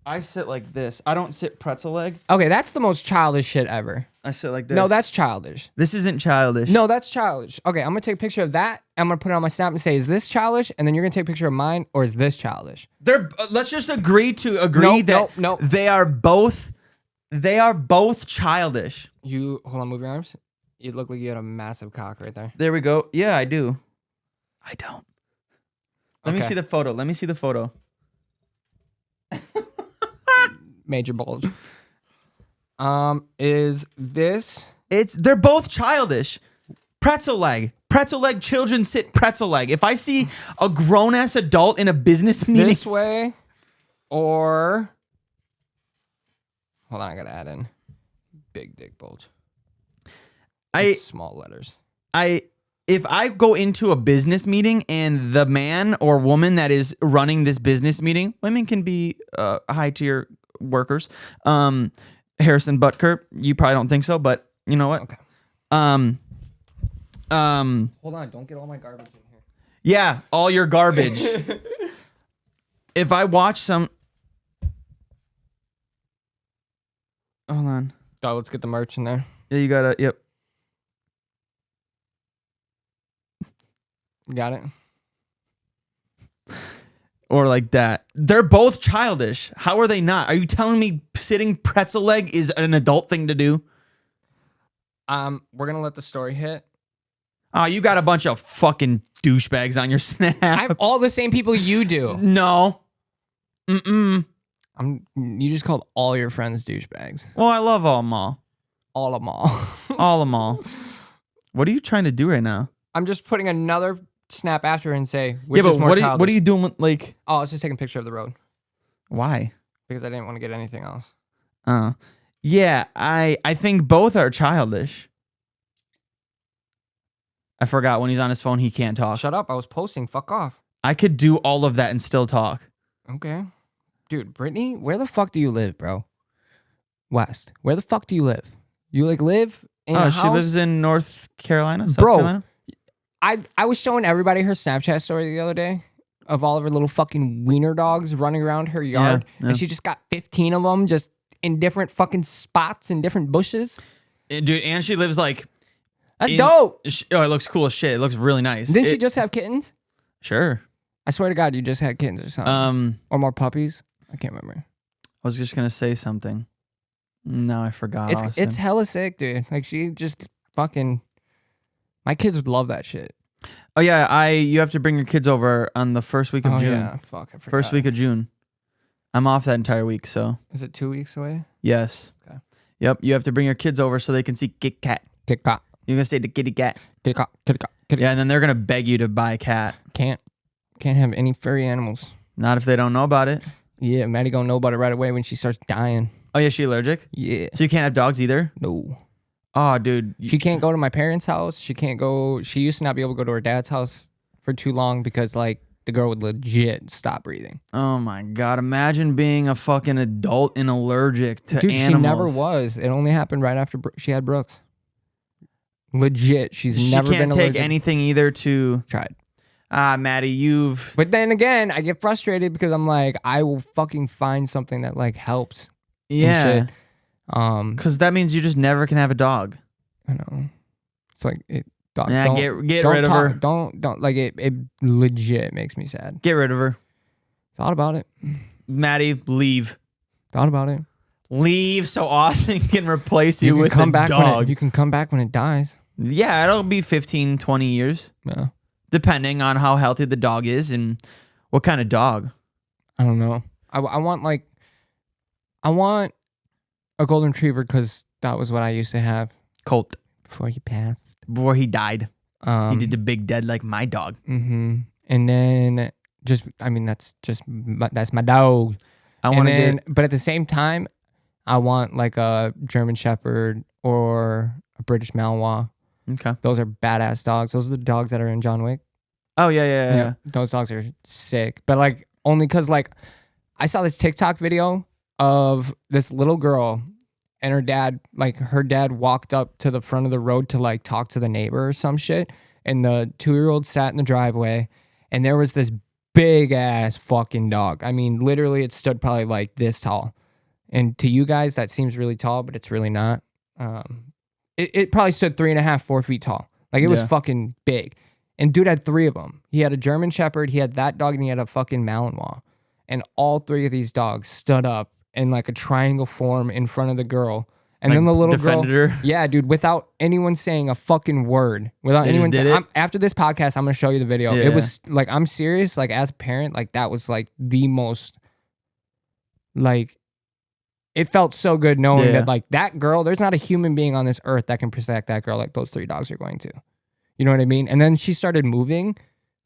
I sit like this. I don't sit pretzel leg. Okay, that's the most childish shit ever. I sit like this. No, that's childish. This isn't childish. No, that's childish. Okay, I'm gonna take a picture of that. I'm gonna put it on my snap and say, "Is this childish?" And then you're gonna take a picture of mine, or is this childish? Let's just agree that nope. they are both childish. You hold on, move your arms. You look like you had a massive cock right there. There we go. Yeah, I do. I don't. Let me Okay. see the photo. Major bulge. Is this? They're both childish. Pretzel leg. Children sit pretzel leg. If I see a grown ass adult in a business meeting This way, or hold on, I gotta add in big dick bulge. With small letters. If I go into a business meeting and the man or woman that is running this business meeting, women can be high tier workers. Harrison Butker, you probably don't think so, but you know what? Okay. Hold on, don't get all my garbage in here. Yeah, all your garbage. If I watch some, hold on. Oh, let's get the merch in there. Yeah, you gotta. Yep. Got it. Or like that. They're both childish. How are they not? Are you telling me sitting pretzel leg is an adult thing to do? We're gonna let the story hit. Oh, you got a bunch of fucking douchebags on your snap. I have all the same people you do. No. You just called all your friends douchebags. Well, I love all them all. All of them all. All of them all. What are you trying to do right now? I'm just putting another snap after and say, which yeah, is but more what childish. are you doing with, like... Oh, I was just taking a picture of the road. Why? Because I didn't want to get anything else. Yeah, I think both are childish. I forgot when he's on his phone, he can't talk. Shut up. I was posting. Fuck off. I could do all of that and still talk. Okay. Dude, Brittany, where the fuck do you live, bro? West. Where the fuck do you live? You like live in a house? She lives in North Carolina, South Bro, Carolina? I was showing everybody her Snapchat story the other day of all of her little fucking wiener dogs running around her yard. Yeah. And she just got 15 of them just in different fucking spots in different bushes. Dude, and she lives like... That's dope. It looks cool as shit. It looks really nice. Didn't she just have kittens? Sure. I swear to God, you just had kittens or something. Or more puppies. I can't remember. I was just going to say something. No, I forgot. It's hella sick, dude. Like, she just fucking... My kids would love that shit. Oh, yeah. You have to bring your kids over on the first week of June. Yeah, fuck, I forgot. First week of June. I'm off that entire week, so... Is it 2 weeks away? Yes. Okay. Yep, you have to bring your kids over so they can see Kit Kat. Kit Kat. You're going to say the kitty cat. Kitty cat. Kitty cat. Kitty cat. Yeah, and then they're going to beg you to buy a cat. Can't have any furry animals. Not if they don't know about it. Yeah, Maddie gonna know about it right away when she starts dying. Oh, yeah, she allergic? Yeah. So you can't have dogs either? No. Oh, dude. She can't go to my parents' house. She used to not be able to go to her dad's house for too long because, like, the girl would legit stop breathing. Oh, my God. Imagine being a fucking adult and allergic to animals. She never was. It only happened right after she had Brooks. Legit. She never been allergic. She can't take anything either to... Tried. Maddie, But then again, I get frustrated because I'm like, I will fucking find something that, like, helps. Yeah. Because that means you just never can have a dog. I know. It's like, dog. Yeah, get rid of her. Don't, like, it legit makes me sad. Get rid of her. Thought about it. Maddie, leave. Thought about it. Leave so Austin can replace you with a dog. You can come back when it dies. Yeah, it'll be 15, 20 years. Yeah. Depending on how healthy the dog is and what kind of dog. I don't know. I want a golden retriever because that was what I used to have. Colt. Before he passed. Before he died. He did the big dead like my dog. Mm-hmm. And then that's my dog. But at the same time, I want like a German Shepherd or a British Malinois. Okay. Those are badass dogs. Those are the dogs that are in John Wick. Oh, yeah. Those dogs are sick. But like only because like I saw this TikTok video of this little girl and her dad. Like her dad walked up to the front of the road to like talk to the neighbor or some shit, and the 2-year-old sat in the driveway, and there was this big ass fucking dog. I mean, literally, it stood probably like this tall. And to you guys, that seems really tall, but it's really not. It probably stood 3.5, 4 feet tall. Like it was fucking big. And dude had 3 of them. He had a German Shepherd, he had that dog, and he had a fucking Malinois. And all 3 of these dogs stood up in like a triangle form in front of the girl. And Like then the little defended girl, her? yeah, dude, without anyone saying a fucking word, without They anyone just did it? after this podcast, I'm gonna show you the video. Yeah. It was like, I'm serious, like as a parent, like that was like the most, like, it felt so good knowing that like that girl, there's not a human being on this earth that can protect that girl like those 3 dogs are going to. You know what I mean? And then she started moving,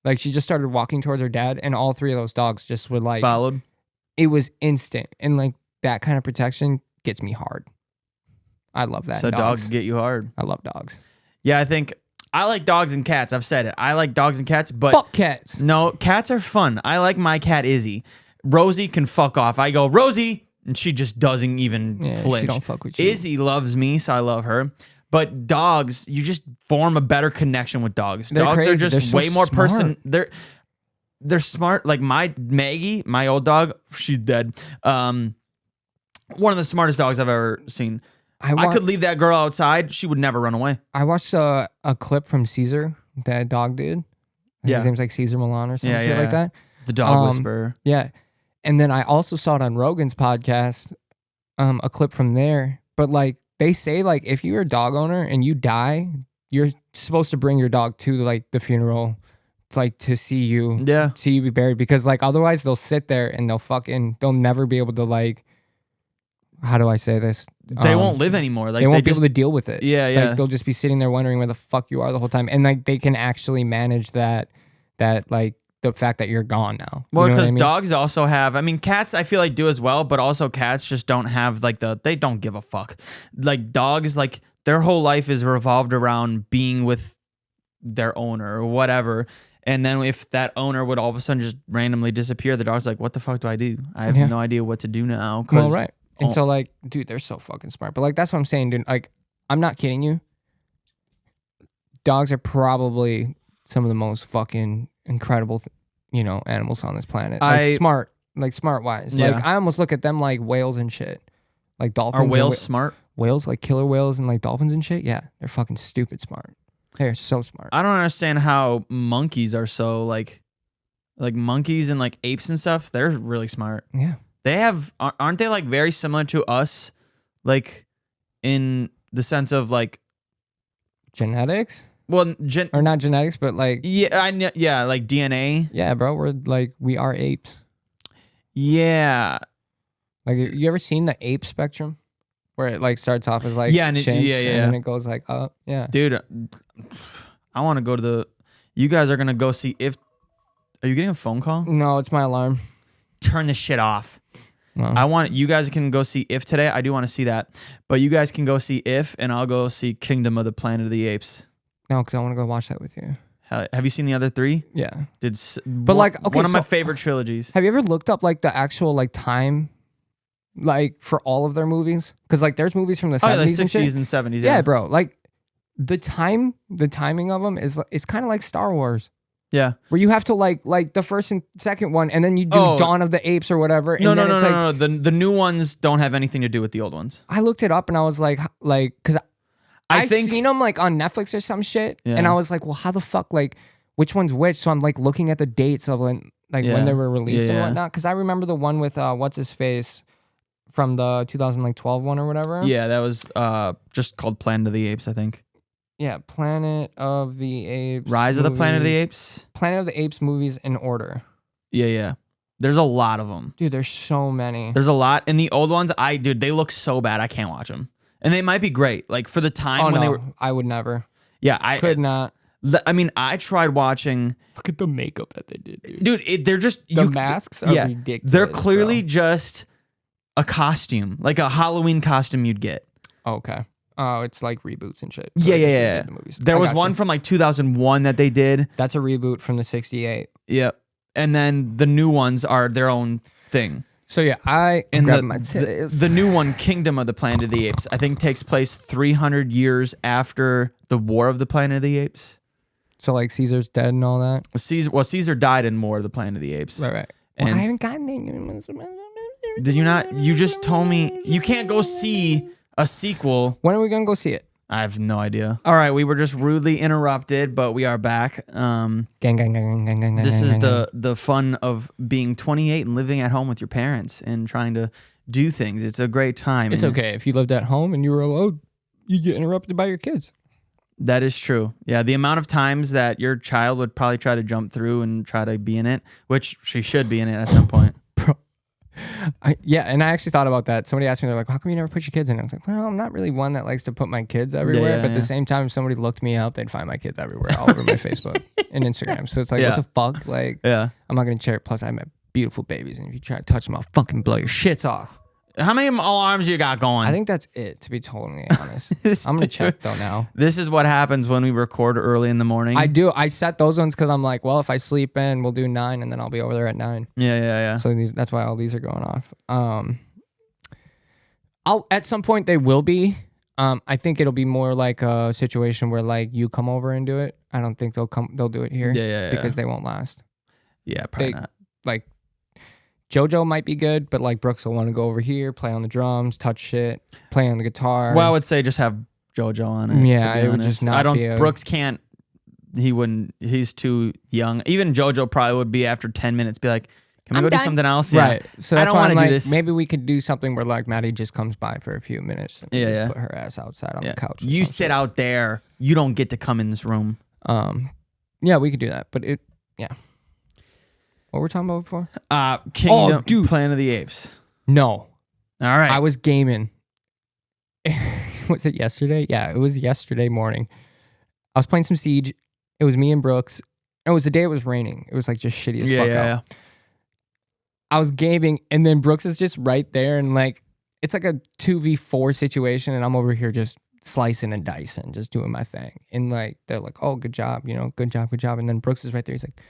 like she just started walking towards her dad, and all 3 of those dogs just would like Followed. It was instant, and like that kind of protection gets me hard. I love that. So dogs get you hard. I love dogs. Yeah, I think I like dogs and cats. I've said it. I like dogs and cats, but Fuck cats. no, cats are fun. I like my cat Izzy. Rosie can fuck off. I go, Rosie, and she just doesn't even flinch. She don't fuck with you. Izzy loves me, so I love her. But dogs, you just form a better connection with dogs. They're Dogs crazy. are just They're so way more smart. They're smart. Like my Maggie, my old dog, she's dead. One of the smartest dogs I've ever seen. I could leave that girl outside. She would never run away. I watched a clip from Caesar, that dog dude. His name's like Caesar Milan or some shit like that. The dog whisperer. Yeah. And then I also saw it on Rogan's podcast, a clip from there. But like they say, like if you're a dog owner and you die, you're supposed to bring your dog to like the funeral, like to see you be buried, because like otherwise they'll sit there and they'll never be able to like, how do I say this? They won't live anymore. Like they won't be able to deal with it. Yeah, yeah. Like they'll just be sitting there wondering where the fuck you are the whole time, and like they can actually manage that like the fact that you're gone now. Well, You know what because I mean? dogs also have, I mean, cats I feel like do as well, but also cats just don't have like they don't give a fuck. Like dogs, like their whole life is revolved around being with their owner or whatever. And then if that owner would all of a sudden just randomly disappear, the dog's like, what the fuck do I do? I have no idea what to do now. Well, right. And so like, dude, they're so fucking smart. But like, that's what I'm saying, dude. Like, I'm not kidding you. Dogs are probably some of the most fucking incredible, animals on this planet. Like smart wise. Yeah. Like I almost look at them like whales and shit. Like dolphins. Are whales smart? Whales, like killer whales and like dolphins and shit. Yeah, they're fucking stupid smart. They're so smart. I don't understand how monkeys are so like monkeys and like apes and stuff. They're really smart. Yeah. They aren't they like very similar to us, like in the sense of like genetics? Well, or not genetics, but like yeah, like DNA. Yeah, bro, we are apes. Yeah. Like, you ever seen the ape spectrum, where it like starts off as like and chimps, and then it goes like up? Yeah, dude, I want to go to You guys are gonna go see If. Are you getting a phone call? No, it's my alarm. Turn this shit off. Well, you guys can go see If today. I do want to see that, but you guys can go see If, and I'll go see Kingdom of the Planet of the Apes. No, because I want to go watch that with you. Have you seen the other 3? Yeah. But like, okay, one of my favorite trilogies. Have you ever looked up like the actual like time, like for all of their movies? Because like there's movies from the 70s, like and 60s and 70s. Yeah, bro. Like the timing of them it's kind of like Star Wars. Yeah, where you have to like the first and second one, and then you do Dawn of the Apes or whatever. And no. The new ones don't have anything to do with the old ones. I looked it up and I was like, because I've seen them like on Netflix or some shit, and I was like, well, how the fuck, like, which one's which? So I'm like looking at the dates of when they were released and whatnot. Because I remember the one with what's his face from the 2012 one or whatever. Yeah, that was just called Planet of the Apes, I think. Yeah, Planet of the Apes. Rise of the Planet of the Apes. Planet of the Apes movies in order. Yeah. There's a lot of them. Dude, there's so many. There's a lot. And the old ones, they look so bad. I can't watch them. And they might be great. Like for the time when they were. I would never. Yeah, I could not. I mean, I tried watching. Look at the makeup that they did, dude. They're just. The masks are ridiculous. They're clearly just a costume, like a Halloween costume you'd get. Okay. Oh, it's like reboots and shit. So Yeah. The movies. There was one from like 2001 that they did. That's a reboot from the 68. Yep. And then the new ones are their own thing. So yeah, I'm And grabbing my titties. the new one, Kingdom of the Planet of the Apes, I think takes place 300 years after the War of the Planet of the Apes. So like Caesar's dead and all that. Caesar died in War of the Planet of the Apes. Right. And Well, I haven't gotten it. did you not? You just told me you can't go see a sequel. When are we gonna go see it? I have no idea. All right, we were just rudely interrupted, but we are back. Gang, gang, gang, gang, gang, gang. This gang, is gang, the fun of being 28 and living at home with your parents and trying to do things. It's a great time. It's okay if you lived at home and you were alone. You get interrupted by your kids. That is true. Yeah, the amount of times that your child would probably try to jump through and try to be in it, which she should be in it at some point. Bro. And I actually thought about that. Somebody asked me, they're like, how come you never put your kids in? I was like, well, I'm not really one that likes to put my kids everywhere. But at the same time, if somebody looked me up, they'd find my kids everywhere, all over my Facebook and Instagram. So it's like, what the fuck? Like, I'm not going to share it. Plus, I have beautiful babies. And if you try to touch them, I'll fucking blow your shits off. How many alarms you got going? I think that's it, to be totally honest. I'm going to check though now. This is what happens when we record early in the morning. I do. I set those ones because I'm like, well, if I sleep in, we'll do 9 and then I'll be over there at 9. Yeah. So that's why all these are going off. I'll at some point they will be. I think it'll be more like a situation where like you come over and do it. I don't think they'll do it here. Yeah. Because they won't last. Yeah, probably not. Like JoJo might be good, but like Brooks will want to go over here, play on the drums, touch shit, play on the guitar. Well, I would say just have JoJo on it. Yeah, it would just not be Brooks can't. He wouldn't. He's too young. Even JoJo probably would be after 10 minutes. Be like, can we go do something else? Right. Yeah. So I don't want to do this. Maybe we could do something where like Maddie just comes by for a few minutes and just put her ass outside on the couch. You sit out there. You don't get to come in this room. Yeah, we could do that. But what were we talking about before? Kingdom, Planet of the Apes. No. All right. I was gaming. Was it yesterday? Yeah, it was yesterday morning. I was playing some Siege. It was me and Brooks. It was the day it was raining. It was like just shitty as fuck out. Yeah. I was gaming, and then Brooks is just right there, and like it's like a 2v4 situation, and I'm over here just slicing and dicing, just doing my thing. And like they're like, oh, good job, good job. And then Brooks is right there. He's like,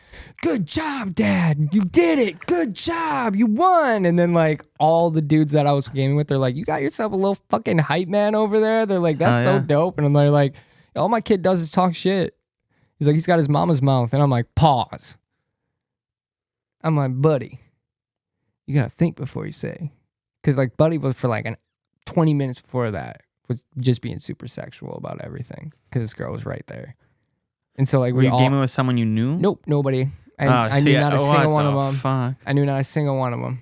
good job, Dad. You did it. Good job. You won. And then like all the dudes that I was gaming with, they're like, you got yourself a little fucking hype man over there. They're like, that's so dope. And they're like, all my kid does is talk shit. He's like, he's got his mama's mouth. And I'm like, pause. I'm like, buddy, you gotta think before you say. Because like Buddy was for like 20 minutes before that was just being super sexual about everything because this girl was right there. And so like were you gaming with someone you knew? Nope, nobody. I knew not a single one of them. Fuck? I knew not a single one of them.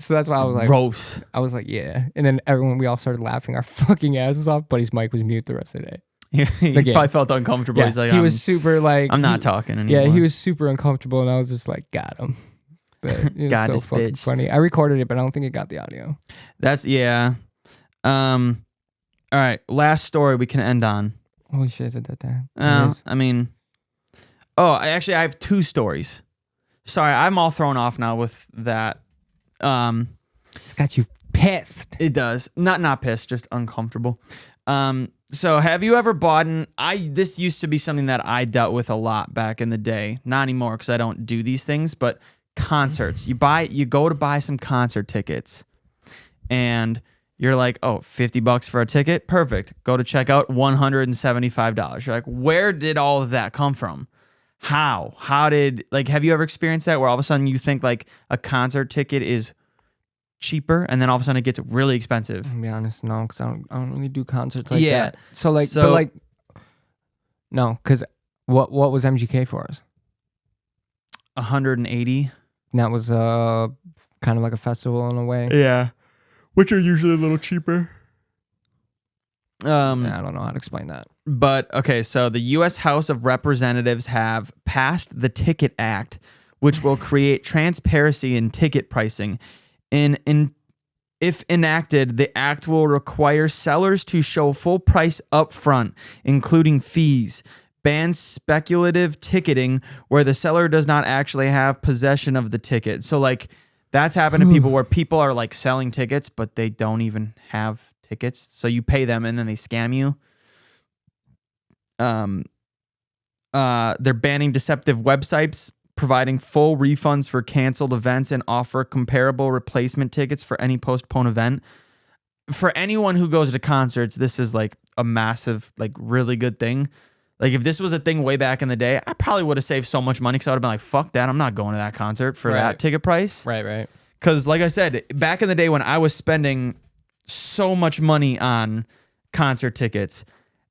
So that's why I was like, gross. I was like, yeah. And then we all started laughing our fucking asses off. Buddy's mic was mute the rest of the day. He probably felt uncomfortable. Yeah, He's like, he was super like, I'm not talking anymore. Yeah, he was super uncomfortable, and I was just like, got him. But it was so fucking funny. I recorded it, but I don't think it got the audio. That's all right, last story we can end on. Holy shit, is it that time? I mean, I have 2 stories. Sorry, I'm all thrown off now with that. It's got you pissed. It does. Not pissed, just uncomfortable. So have you ever bought this used to be something that I dealt with a lot back in the day. Not anymore because I don't do these things, but concerts. You go to buy some concert tickets and you're like, oh, $50 for a ticket? Perfect. Go to checkout, $175. You're like, where did all of that come from? How? Have you ever experienced that where all of a sudden you think like a concert ticket is cheaper and then all of a sudden it gets really expensive? To be honest, no, because I don't really do concerts like that. So no, because what was MGK for us? 180. And that was kind of like a festival in a way. Yeah. Which are usually a little cheaper. I don't know how to explain that. But, okay, so the U.S. House of Representatives have passed the Ticket Act, which will create transparency in ticket pricing. If enacted, the act will require sellers to show full price upfront, including fees, ban speculative ticketing where the seller does not actually have possession of the ticket. So, like, that's happened to people where people are like selling tickets, but they don't even have tickets. So you pay them and then they scam you. They're banning deceptive websites providing full refunds for canceled events and offer comparable replacement tickets for any postponed event. For anyone who goes to concerts, this is like a massive, like really good thing. Like if this was a thing way back in the day, I probably would have saved so much money because I would have been like, fuck that. I'm not going to that concert for that ticket price. Right. Because like I said, back in the day when I was spending so much money on concert tickets,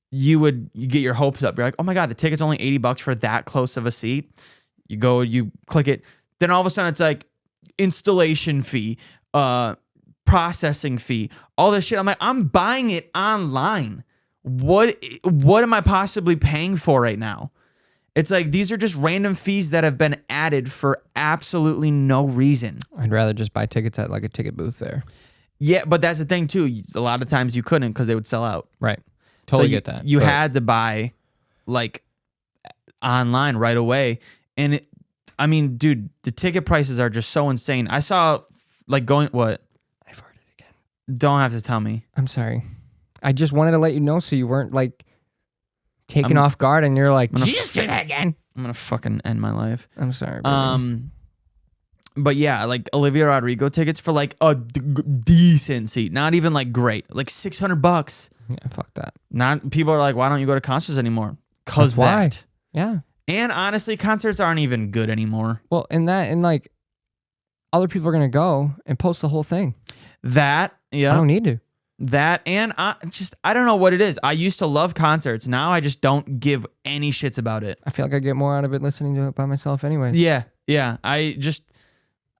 you get your hopes up. You're like, oh my God, the ticket's only $80 for that close of a seat. You go, you click it. Then all of a sudden it's like installation fee, processing fee, all this shit. I'm like, I'm buying it online. What am I possibly paying for right now? It's like these are just random fees that have been added for absolutely no reason. I'd rather just buy tickets at like a ticket booth there. Yeah, but that's the thing too. A lot of times you couldn't because they would sell out. Right. Totally get that. You had to buy like online right away. And I mean, dude, the ticket prices are just so insane. I saw like what? I farted again. Don't have to tell me. I'm sorry. I just wanted to let you know so you weren't like taken off guard and you're like, did you just do that again? I'm going to fucking end my life. I'm sorry. Baby. But yeah, like Olivia Rodrigo tickets for like a decent seat. Not even like great. Like $600. Yeah, fuck that. Not people are like, why don't you go to concerts anymore? Cause that. Yeah. And honestly, concerts aren't even good anymore. Well, and like other people are gonna go and post the whole thing. Yeah. I don't need to. That and I don't know what it is. I used to love concerts. Now I just don't give any shits about it. I feel like I get more out of it listening to it by myself anyways. Yeah. I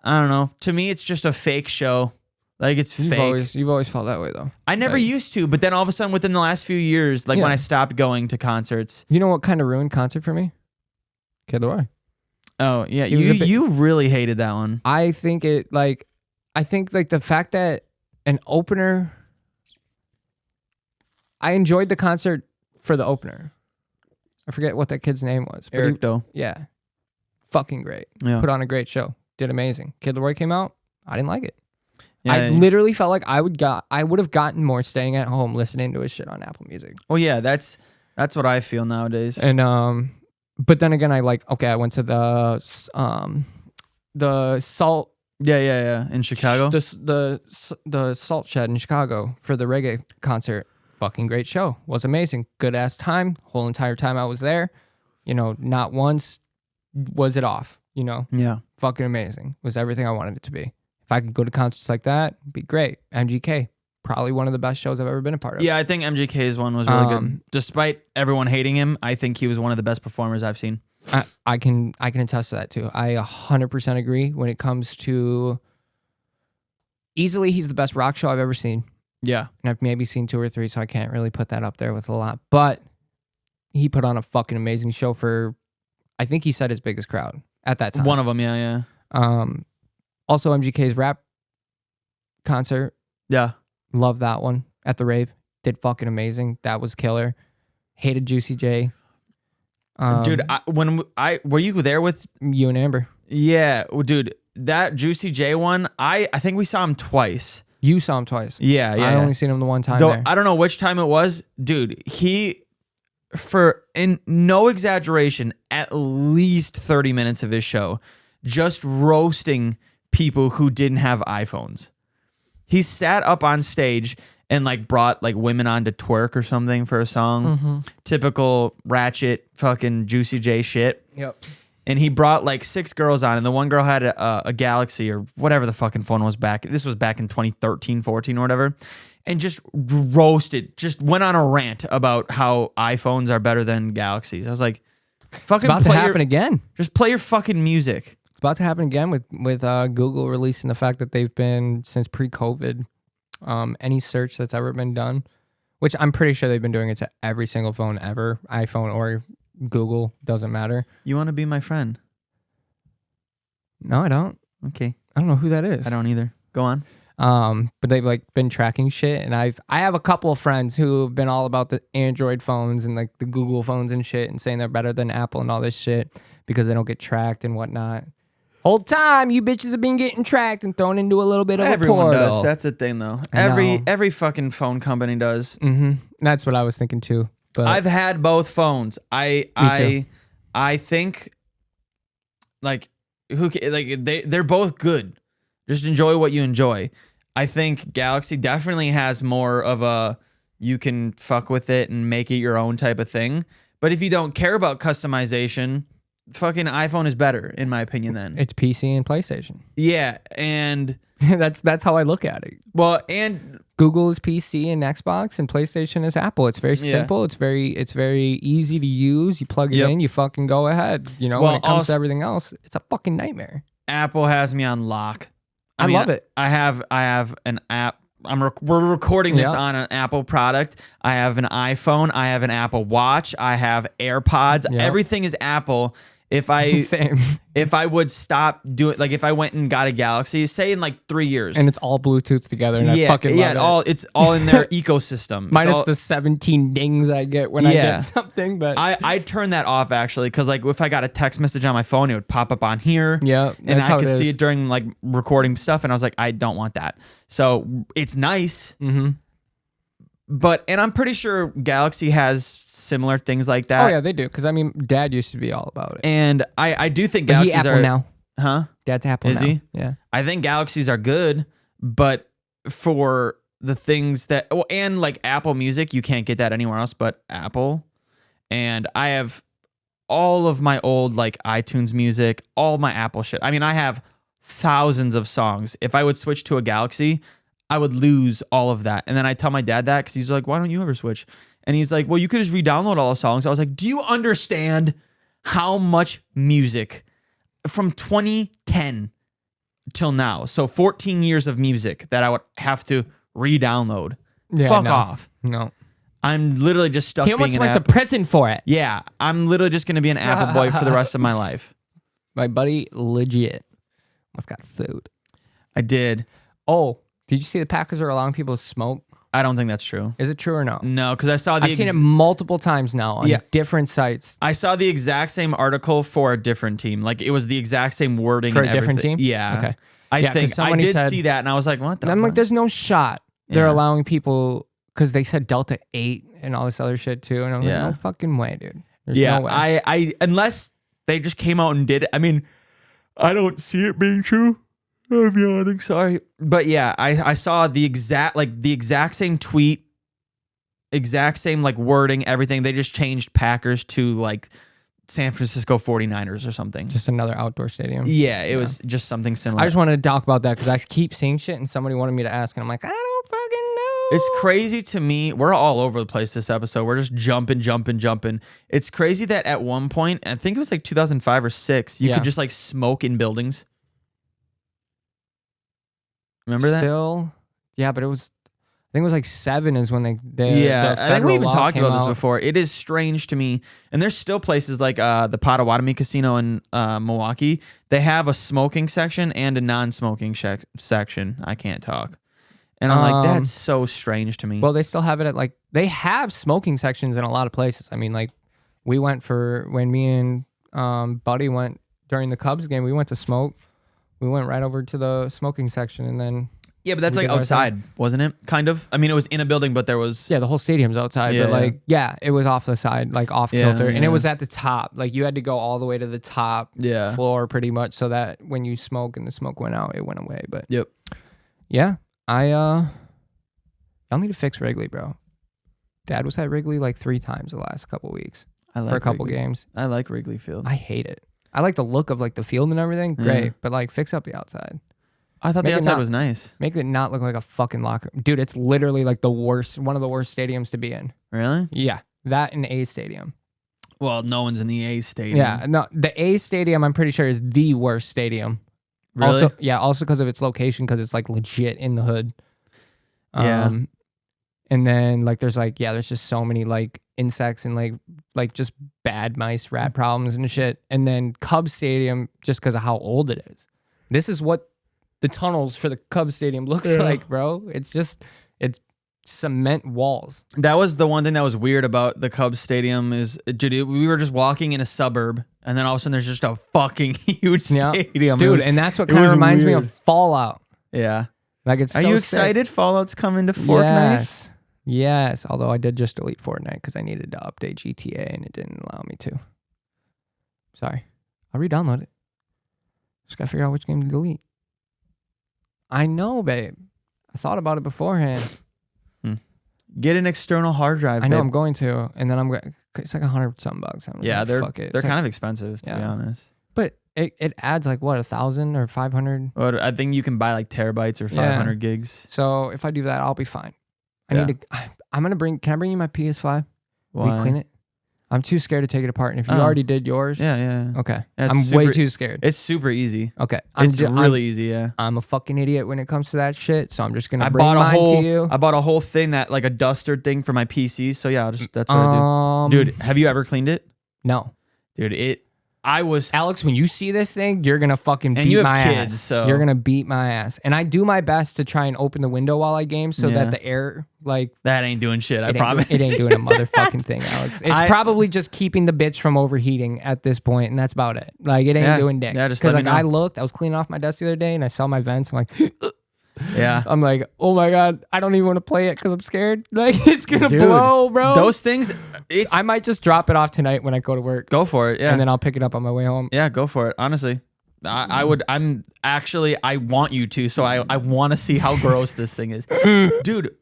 don't know. To me, it's just a fake show. Like it's fake. You've always felt that way though. I never used to, but then all of a sudden within the last few years, like when I stopped going to concerts. You know what kind of ruined concert for me? Kid Laroi. Oh yeah, you really hated that one. I think the fact that an opener. I enjoyed the concert for the opener. I forget what that kid's name was. Eric Doe. Yeah. Fucking great. Yeah. Put on a great show. Did amazing. Kid Laroi came out. I didn't like it. Yeah, I literally felt like I would have gotten more staying at home listening to his shit on Apple Music. Oh yeah, that's what I feel nowadays. And but then again I went to the Salt in Chicago. The Salt Shed in Chicago for the reggae concert. Fucking great show. Was amazing. Good ass time. Whole entire time I was there. Not once was it off. Yeah. Fucking amazing. Was everything I wanted it to be. If I could go to concerts like that, it'd be great. MGK, probably one of the best shows I've ever been a part of. Yeah, I think MGK's one was really good. Despite everyone hating him, I think he was one of the best performers I've seen. I can attest to that too. I 100% agree when it comes to easily he's the best rock show I've ever seen. Yeah. And I've maybe seen 2 or 3, so I can't really put that up there with a lot. But he put on a fucking amazing show for, I think he said his biggest crowd at that time. One of them, yeah. Also, MGK's rap concert. Yeah. Love that one at the rave. Did fucking amazing. That was killer. Hated Juicy J. Dude, were you there with you and Amber? Yeah, dude, that Juicy J one, I think we saw him twice. You saw him twice. Yeah. I only seen him the one time. Though I don't know which time it was, dude. In no exaggeration, at least 30 minutes of his show, just roasting people who didn't have iPhones. He sat up on stage and like brought like women on to twerk or something for a song. Mm-hmm. Typical ratchet fucking Juicy J shit. Yep. And he brought like 6 girls on, and the one girl had a Galaxy or whatever the fucking phone was back. This was back in 2013, 14 or whatever. And just roasted, just went on a rant about how iPhones are better than Galaxies. I was like, fucking it's about to happen again. Just play your fucking music. It's about to happen again with Google releasing the fact that they've been, since pre-COVID, any search that's ever been done, which I'm pretty sure they've been doing it to every single phone ever, iPhone or Google, doesn't matter. You want to be my friend? No, I don't. Okay. I don't know who that is. I don't either. Go on. But they've like been tracking shit, and I have a couple of friends who have been all about the Android phones and like the Google phones and shit, and saying they're better than Apple and all this shit because they don't get tracked and whatnot. Whole time you bitches have been getting tracked and thrown into a little bit of Everyone a portal. does. That's the thing though. Every fucking phone company does. Mm-hmm. That's what I was thinking too. But I've had both phones. I think Like they're both good. Just enjoy what you enjoy. I think Galaxy definitely has more of a you can fuck with it and make it your own type of thing. But if you don't care about customization, fucking iPhone is better in my opinion then. It's PC and PlayStation. Yeah, and that's how I look at it. well, and Google is PC and Xbox, and PlayStation is Apple. It's very simple. It's very easy to use. You plug it in, you fucking go ahead. You know, Well, when it comes also- to everything else, it's a fucking nightmare. Apple has me on lock. I mean, love it. I have an app. We're recording this Yeah. on an Apple product. I have an iPhone. I have an Apple Watch. I have AirPods. Yeah. Everything is Apple. If I Same. if I would stop doing, like if I went and got a Galaxy, say in like 3 years, And it's all Bluetooth together, and I fucking love it. it's all in their ecosystem. It's Minus all- the 17 dings I get when I Yeah. get something, but I turn that off actually because like if I got a text message on my phone, it would pop up on here. yeah, And that's I how could see is. it during like recording stuff, and I was like, I don't want that. So it's nice, Mm-hmm. and I'm pretty sure Galaxy has similar things like that. Oh yeah, they do. Because I mean, Dad used to be all about it. And I do think But he Galaxies Apple are now. huh? Dad's Apple Is now. he? Yeah. I think Galaxies are good, but for the things that and like Apple Music, you can't get that anywhere else but Apple. And I have all of my old like iTunes music, all my Apple shit. I mean, I have thousands of songs. If I would switch to a Galaxy, I would lose all of that. And then I tell my dad that because he's like, why don't you ever switch? And he's like, well, you could just re-download all the songs. I was like, do you understand how much music from 2010 till now? So 14 years of music that I would have to re-download. Yeah, Fuck no. off. No. I'm literally just stuck He almost being an went to Apple. prison for it. Yeah, I'm literally just going to be an Apple boy for the rest of my life. My buddy legit almost got sued. I did. Oh, did you see the Packers are allowing people to smoke? I don't think that's true. Is it true or no? No, because I saw the I've seen it multiple times now on Yeah. different sites. I saw the exact same article for a different team. Like it was the exact same wording For and a different everything. team? Yeah. Okay. I Yeah, 'cause think I somebody did said- see that, and I was like, "What the?" I'm like, fuck? there's no shot. They're Yeah. allowing people because they said Delta 8 and all this other shit too. And I'm Yeah. like, no fucking way, dude. There's Yeah, no way. I unless they just came out and did it. I mean, I don't see it being true. I'm yawning. Sorry, but yeah, I saw the exact same tweet, exact same like wording, everything. They just changed Packers to like San Francisco 49ers or something. Just another outdoor stadium. Yeah, it was just something similar. I just wanted to talk about that because I keep seeing shit and somebody wanted me to ask and I'm like, I don't fucking know. It's crazy to me. We're all over the place this episode. We're just jumping. It's crazy that at one point, I think it was like 2005 or 6, you Yeah. could just like smoke in buildings. Remember that? Still, yeah, but it was, I think it was like 7 is when they Yeah, the I think we federal even law talked came about this out. before. It is strange to me. And there's still places like the Potawatomi Casino in Milwaukee. They have a smoking section and a non-smoking section. I can't talk. And I'm like, that's so strange to me. Well, they still have it at like, they have smoking sections in a lot of places. I mean, like we went for, when me and Buddy went during the Cubs game, we went to smoke. We went right over to the smoking section and then, yeah, but that's we like did our outside, wasn't it? Kind of. I mean, it was in a building, but there was... yeah, the whole stadium's outside, Yeah, but like, yeah, it was off the side, like off Yeah, kilter. And it yeah. was at the top. Like you had to go all the way to the top Yeah. floor pretty much so that when you smoke and the smoke went out, it went away. But Yep. yeah, y'all need to fix Wrigley, bro. Dad was at Wrigley like 3 times the last couple weeks I like for a couple Wrigley. games. I like Wrigley Field. I hate it. I like the look of like the field and everything. Great. But like fix up the outside. I thought Make the it outside not- was nice. Make it not look like a fucking locker. Dude, it's literally like the worst, one of the worst stadiums to be in. Really? Yeah. That and A Stadium. Well, no one's in the A stadium. Yeah. No, the A Stadium, I'm pretty sure, is the worst stadium. Really? Also, yeah, also because of its location, because it's like legit in the hood. Yeah. And then like there's like, yeah, there's just so many like insects and like just bad mice, rat problems and shit. And then Cubs Stadium, just because of how old it is. This is what the tunnels for the Cubs Stadium looks like, bro. It's cement walls. That was the one thing that was weird about the Cubs stadium is, dude, we were just walking in a suburb, and then all of a sudden there's just a fucking huge Yeah. stadium. Dude, It was- and that's what it kind of was reminds me weird. of Fallout. Yeah. Like it's Are so you sick. excited? Fallout's coming to Fortnite? Yes. Yes. Although I did just delete Fortnite because I needed to update GTA and it didn't allow me to. Sorry. I'll re-download it. Just gotta figure out which game to delete. I know, babe. I thought about it beforehand. Get an external hard drive. I know babe. I'm going to, and then I'm going. It's like $100-something. Yeah, they're fuck it. they're It's kind like, of expensive to be honest. but it adds like what 1,000 or 500. But I think you can buy like terabytes or 500 gigs. So if I do that, I'll be fine. I Yeah. need to. I'm gonna bring. Can I bring you my PS5? Why? We clean it. I'm too scared to take it apart. And if you already did yours, Yeah. okay. Yeah, I'm way too scared. It's super easy. Okay, It's really easy. Yeah. I'm a fucking idiot when it comes to that shit. So I'm just gonna I bring bought a mine whole. to you. I bought a whole thing that like a duster thing for my PC. So yeah, that's what I do. Dude, have you ever cleaned it? No. Dude, I was. Alex, when you see this thing, you're gonna fucking beat And you have my kids, ass. so- You're gonna beat my ass. And I do my best to try and open the window while I game so Yeah. that the air like That ain't doing shit. I it promise. It ain't doing a motherfucking thing, Alex. It's probably just keeping the bitch from overheating at this point, and that's about it. Like it ain't doing dick. Yeah, just because let me like I know. looked, I was cleaning off my desk the other day, and I saw my vents. I'm like, Yeah. I'm like, oh my god, I don't even want to play it because I'm scared. Like it's gonna Dude, blow, bro. Those things. It's. I might just drop it off tonight when I go to work, Go for it. Yeah. and then I'll pick it up on my way home. Yeah, go for it. Honestly, I would. I want you to. So I want to see how gross this thing is, dude.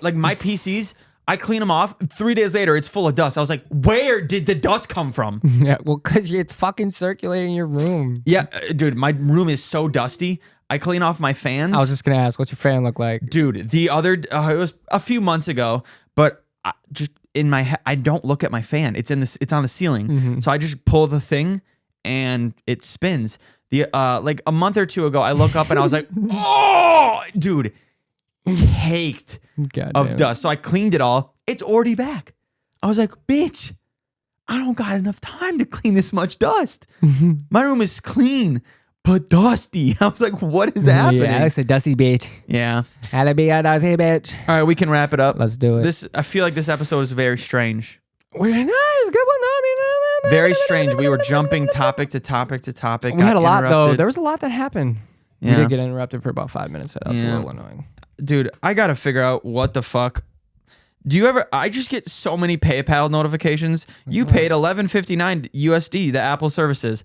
Like my PCs, I clean them off. 3 days later, it's full of dust. I was like, where did the dust come from? Yeah, well, because it's fucking circulating your room. Yeah, dude, my room is so dusty. I clean off my fans. I was just gonna ask, what's your fan look like? Dude, the other it was a few months ago, but just in my head, I don't look at my fan. It's on the ceiling, so I just pull the thing and it spins. The like a month or two ago, I look up and I was like, oh, dude, caked God of damn it. dust. So I cleaned it all. It's already back. I was like, bitch, I don't got enough time to clean this much dust. My room is clean but dusty. I was like, what is happening? Yeah, Alex a dusty bitch. Yeah. Gotta be a dusty bitch. All right, we can wrap it up. Let's do it. This I feel like this episode is very strange. We're nice, good one. Very strange. We were jumping topic to topic to topic. We had a got lot though. interrupted. There was a lot that happened. We Yeah. did get interrupted for about 5 minutes. So that's a Yeah. little annoying. Dude, I gotta figure out what the fuck. Do you ever? I just get so many PayPal notifications. You paid $11.59 USD. The Apple services.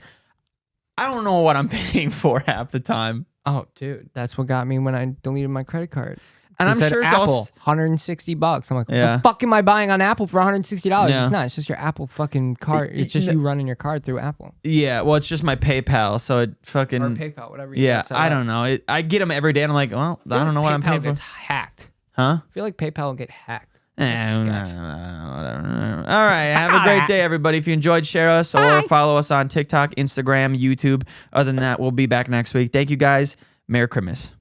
I don't know what I'm paying for half the time. Oh, dude, that's what got me when I deleted my credit card. And It I'm said sure it's Apple, all. $160. I'm like, what Yeah. the fuck am I buying on Apple for $160? Yeah. It's not. It's just your Apple fucking card. It's just you running your card through Apple Yeah, well, it's just my PayPal, so it fucking. or PayPal, whatever. You Yeah, got set I up. don't know. I get them every day, and I'm like, well, I don't know what I'm paying for. Gets hacked. Huh? I feel like PayPal will get hacked. Eh, That's sketch. whatever. All right. Have a great day, everybody. If you enjoyed, share us or follow us on TikTok, Instagram, YouTube. Other than that, we'll be back next week. Thank you, guys. Merry Christmas.